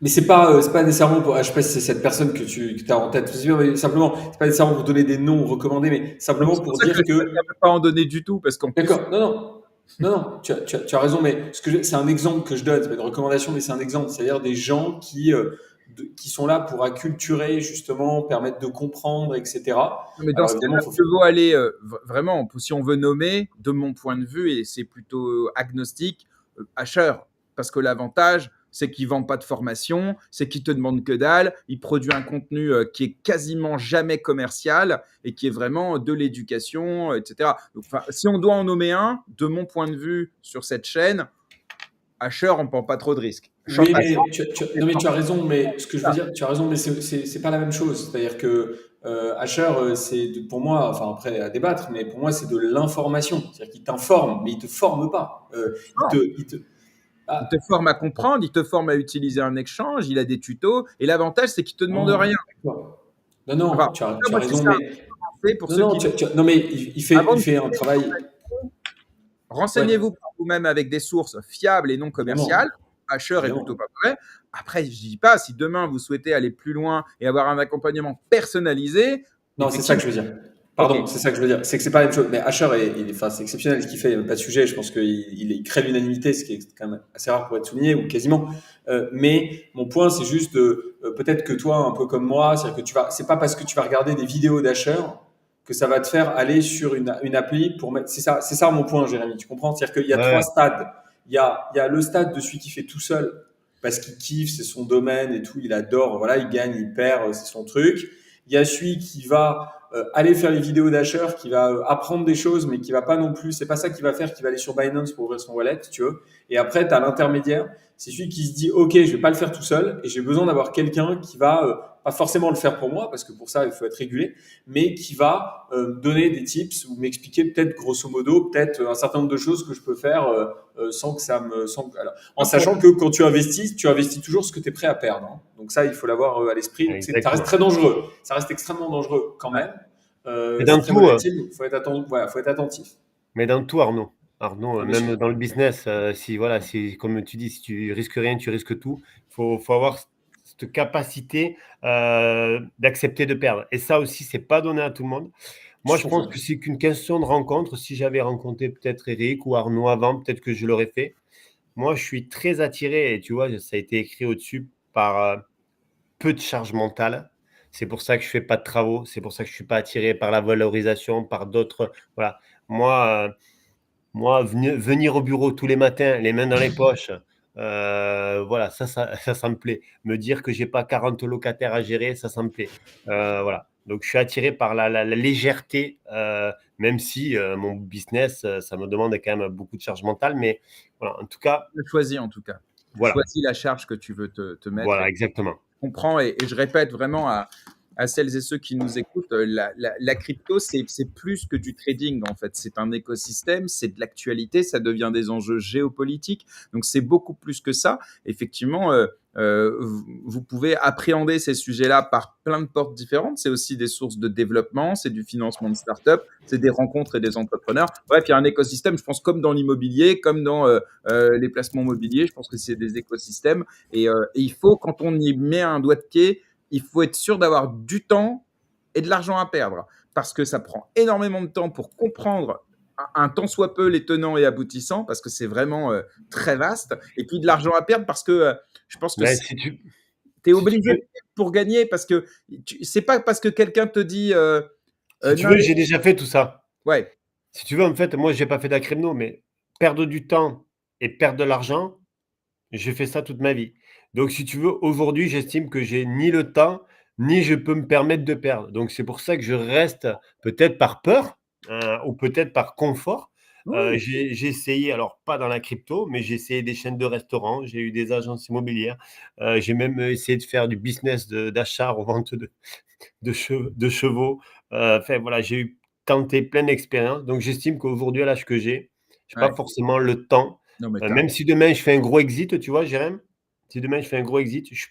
Mais c'est pas nécessairement pour, je sais pas si c'est cette personne que tu as en tête, mais simplement, c'est pas nécessairement pour donner des noms recommandés, mais simplement C'est pour pour ça que dire je que, préfère pas en donner du tout parce qu'en plus, d'accord, non, tu as raison, mais c'est un exemple que je donne, c'est pas une recommandation, mais c'est un exemple, c'est-à-dire des gens qui sont là pour acculturer, justement, permettre de comprendre, etc. mais dans Alors ce évidemment, cas-là, faut, mieux vaut aller vraiment, si on veut nommer, de mon point de vue, et c'est plutôt agnostique, Asher. Parce que l'avantage, c'est qu'il ne vend pas de formation, c'est qu'il te demande que dalle, il produit un contenu qui est quasiment jamais commercial et qui est vraiment de l'éducation, etc. Donc, si on doit en nommer un, de mon point de vue sur cette chaîne, Asher, on ne prend pas trop de risques. oui, Chantal, mais non, mais tu as raison, mais ce que je veux dire, tu as raison, mais c'est pas la même chose. C'est-à-dire que Asher, pour moi, enfin après à débattre, mais pour moi c'est de l'information. C'est-à-dire qu'il t'informe, mais il te forme pas. Non, il te Ah, forme à comprendre, il te forme à utiliser un échange, il a des tutos. Et l'avantage, c'est qu'il te demande rien. non, d'accord. Non, Enfin, non, ça, tu as moi, c'est raison, ça. mais C'est pour non, ceux non, qui, non, mais avant il de fait un créer une travail. organisation, Ouais, renseignez-vous par vous-même avec des sources fiables et non commerciales. évidemment, Asher est plutôt évidemment. pas mauvais. Après, je dis pas, si demain vous souhaitez aller plus loin et avoir un accompagnement personnalisé, Non, c'est ça que effectivement, je veux dire. ok. Pardon, c'est ça que je veux dire. C'est que c'est pas la même chose. Mais Asher, enfin, c'est exceptionnel ce qu'il fait. Il n'y a pas de sujet. Je pense qu'il crée l'unanimité, ce qui est quand même assez rare pour être souligné, ou quasiment. Mais mon point, c'est juste peut-être que toi, un peu comme moi, c'est-à-dire que c'est pas parce que tu vas regarder des vidéos d'Asher que ça va te faire aller sur une appli pour mettre. C'est ça mon point, Jérémy. Tu comprends? C'est-à-dire qu'il y a trois Ouais, stades. Il y a le stade de celui qui fait tout seul parce qu'il kiffe, c'est son domaine et tout. Il adore. Voilà, il gagne, il perd, c'est son truc. Il y a celui qui va aller faire les vidéos d'Asher, qui va apprendre des choses, mais qui va pas non plus, c'est pas ça qu'il va faire, qui va aller sur Binance pour ouvrir son wallet, tu veux. Et après, tu as l'intermédiaire, c'est celui qui se dit, OK, je vais pas le faire tout seul, et j'ai besoin d'avoir quelqu'un qui va, pas forcément le faire pour moi, parce que pour ça, il faut être régulé, mais qui va me donner des tips ou m'expliquer peut-être, grosso modo, peut-être un certain nombre de choses que je peux faire sans que ça me... alors, en sachant que quand tu investis toujours ce que tu es prêt à perdre, hein. Donc ça, il faut l'avoir à l'esprit. Donc ça reste exactement. très dangereux. Ça reste extrêmement dangereux quand même. Mais C'est dans très tout, volatile, il faut être attentif. Voilà, faut être attentif. mais dans tout, Arnaud. Arnaud, Ah, bien sûr. même dans le business, si voilà, si comme tu dis, si tu risques rien, tu risques tout. Faut avoir cette capacité d'accepter de perdre. Et ça aussi, c'est pas donné à tout le monde. Je Moi, suis je pense que convaincu. c'est qu'une question de rencontre. Si j'avais rencontré peut-être Eric ou Arnaud avant, peut-être que je l'aurais fait. Moi, je suis très attiré, et tu vois, ça a été écrit au-dessus par peu de charge mentale. C'est pour ça que je fais pas de travaux. C'est pour ça que je suis pas attiré par la valorisation, par d'autres. Voilà. Moi, moi, venir au bureau tous les matins, les mains dans les poches, voilà, ça me plaît. Me dire que j'ai pas 40 locataires à gérer, ça me plaît. Voilà. Donc, je suis attiré par la légèreté, même si mon business, ça me demande quand même beaucoup de charge mentale. Mais voilà, en tout cas, Tu choisis en tout cas. Tu voilà, choisis la charge que tu veux te mettre. voilà, exactement. Comprends et je répète vraiment à celles et ceux qui nous écoutent, la crypto, c'est plus que du trading en fait. C'est un écosystème, c'est de l'actualité, ça devient des enjeux géopolitiques. Donc c'est beaucoup plus que ça. Effectivement, vous pouvez appréhender ces sujets-là par plein de portes différentes. C'est aussi des sources de développement, c'est du financement de start-up, c'est des rencontres et des entrepreneurs. Bref, il y a un écosystème, je pense, comme dans l'immobilier, comme dans les placements mobiliers. Je pense que c'est des écosystèmes. Et il faut, quand on y met un doigt de pied, il faut être sûr d'avoir du temps et de l'argent à perdre. Parce que ça prend énormément de temps pour comprendre un tant soit peu les tenants et aboutissants, parce que c'est vraiment très vaste. Et puis de l'argent à perdre, parce que je pense que Mais tu es si tu obligé veux, pour gagner, parce que c'est pas parce que quelqu'un te dit si tu non, veux, j'ai déjà fait tout ça. ouais, Si tu veux, en fait, moi, j'ai pas fait d'acrimno, mais perdre du temps et perdre de l'argent, j'ai fait ça toute ma vie. Donc, si tu veux, aujourd'hui, j'estime que j'ai ni le temps, ni je peux me permettre de perdre. Donc, c'est pour ça que je reste, peut-être par peur, ou peut-être par confort. oui, J'ai essayé, alors pas dans la crypto, mais j'ai essayé des chaînes de restaurants, j'ai eu des agences immobilières, j'ai même essayé de faire du business d'achat, revente de chevaux. Enfin, voilà, j'ai eu tenté plein d'expériences. Donc, j'estime qu'aujourd'hui, à l'âge que j'ai, je n'ai pas ouais. forcément le temps. Non, mais Même si demain, je fais un gros exit, tu vois, Jérém, si demain, je fais un gros exit, je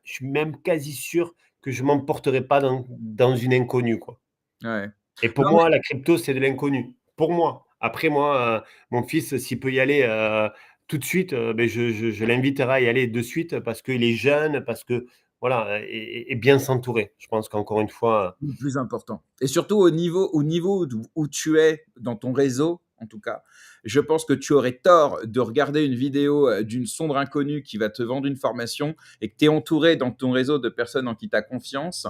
suis même quasi sûr que je ne m'emporterai pas dans une inconnue, quoi. ouais. Et pour Non, mais moi, la crypto, c'est de l'inconnu. Pour moi. Après, moi, mon fils, s'il peut y aller tout de suite, ben, je l'inviterai à y aller de suite parce qu'il est jeune, parce que, voilà, et bien s'entourer. Je pense qu'encore une fois, le plus important. Et surtout au niveau où tu es dans ton réseau, en tout cas, je pense que tu aurais tort de regarder une vidéo d'une sombre inconnue qui va te vendre une formation et que tu es entouré dans ton réseau de personnes en qui tu as confiance.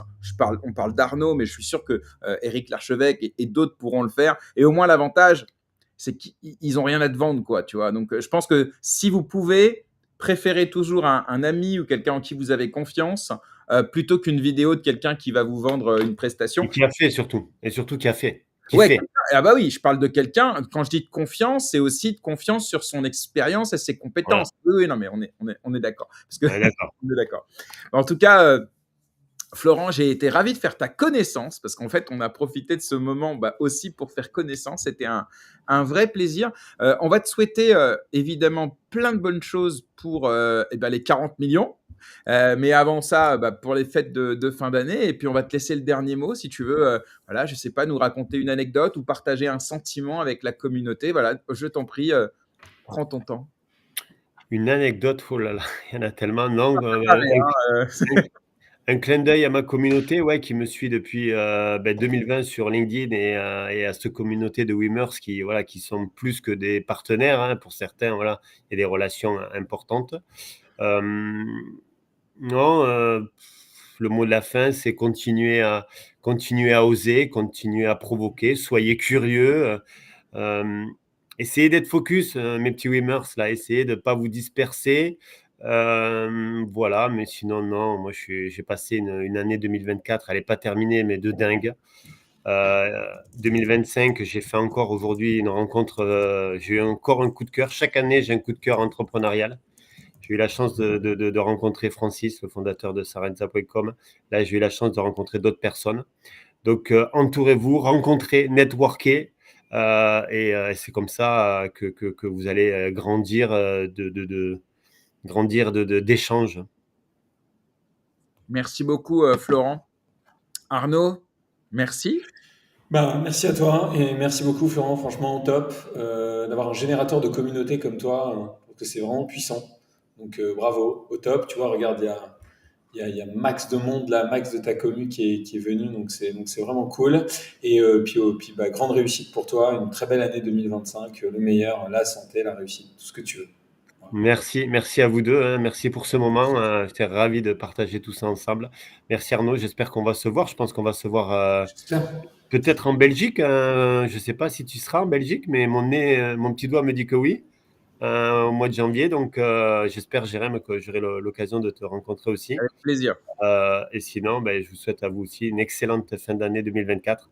On parle d'Arnaud, mais je suis sûr que Éric Larchevêque et d'autres pourront le faire. Et au moins, l'avantage, c'est qu'ils n'ont rien à te vendre, quoi, tu vois. Donc, je pense que si vous pouvez, préférez toujours un ami ou quelqu'un en qui vous avez confiance plutôt qu'une vidéo de quelqu'un qui va vous vendre une prestation. et qui a fait surtout. Et surtout qui a fait. Qui Ouais, fait. ah bah oui, je parle de quelqu'un, quand je dis de confiance, c'est aussi de confiance sur son expérience et ses Voilà. compétences. Oui, oui, non, mais on est d'accord. Parce que On est d'accord. on est d'accord. En tout cas, Florent, j'ai été ravi de faire ta connaissance parce qu'en fait, on a profité de ce moment aussi pour faire connaissance. C'était un vrai plaisir. On va te souhaiter évidemment plein de bonnes choses pour les 40 millions. Mais avant ça, pour les fêtes de fin d'année. Et puis, on va te laisser le dernier mot si tu veux, je sais pas, nous raconter une anecdote ou partager un sentiment avec la communauté. Voilà, je t'en prie, prends ton temps. Une anecdote, oh là là, il y en a tellement. Non, Pareil, hein, un clin d'œil à ma communauté, ouais, qui me suit depuis 2020 sur LinkedIn et à cette communauté de Wimmers qui, voilà, qui sont plus que des partenaires, hein, pour certains, voilà, il y a des relations importantes. Non, le mot de la fin, c'est continuer à oser, continuer à provoquer, soyez curieux, essayez d'être focus, mes petits Wimmers, là, essayez de ne pas vous disperser. Voilà, mais sinon, non, moi, j'ai passé une année 2024, elle n'est pas terminée, mais de dingue. 2025, j'ai fait encore aujourd'hui une rencontre, j'ai eu encore un coup de cœur. Chaque année, j'ai un coup de cœur entrepreneurial. J'ai eu la chance de rencontrer Francis, le fondateur de Sarenza.com. Là, j'ai eu la chance de rencontrer d'autres personnes. Donc, entourez-vous, rencontrez, networkez. Et c'est comme ça que vous allez grandir d'échanges. Merci beaucoup, Florent. Arnaud, merci. Merci à toi et merci beaucoup Florent, franchement top d'avoir un générateur de communauté comme toi, parce que c'est vraiment puissant. Donc bravo, au top. Tu vois, regarde, il y a max de monde là, max de ta commu qui est venu, donc c'est vraiment cool. Et puis grande réussite pour toi, une très belle année 2025, le meilleur, la santé, la réussite, tout ce que tu veux. Merci à vous deux, hein. Merci pour ce moment. J'étais ravi de partager tout ça ensemble. Merci Arnaud, j'espère qu'on va se voir. Je pense qu'on va se voir peut-être en Belgique. Je ne sais pas si tu seras en Belgique, mais mon petit doigt me dit que oui, au mois de janvier. Donc j'espère, Jérém, que j'aurai l'occasion de te rencontrer aussi. Avec plaisir. Et sinon, je vous souhaite à vous aussi une excellente fin d'année 2024.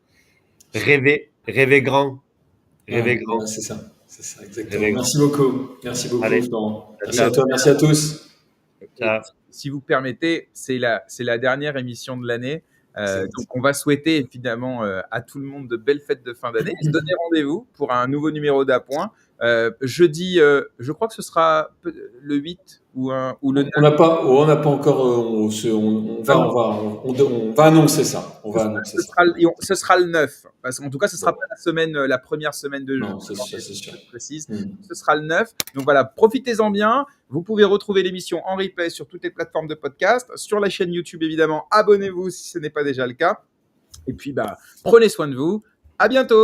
Rêvez grand. Rêvez grand. Ouais, c'est ça, exactement. Merci beaucoup. Merci beaucoup, Allez. Florent. Merci à toi, merci à tous. Si vous permettez, c'est la dernière émission de l'année. Donc, on va souhaiter évidemment à tout le monde de belles fêtes de fin d'année et se donner rendez-vous pour un nouveau numéro d'Appoint. Jeudi, je crois que ce sera le 8 ou le 9. On n'a pas encore. On va annoncer ça. Ce sera le 9. Parce qu'en tout cas, ce ne sera pas la première semaine de janvier. Non, c'est sûr. Je précise. Ce sera le 9. Donc voilà, profitez-en bien. Vous pouvez retrouver l'émission en replay sur toutes les plateformes de podcast, sur la chaîne YouTube évidemment. Abonnez-vous si ce n'est pas déjà le cas. Et puis, prenez soin de vous. À bientôt.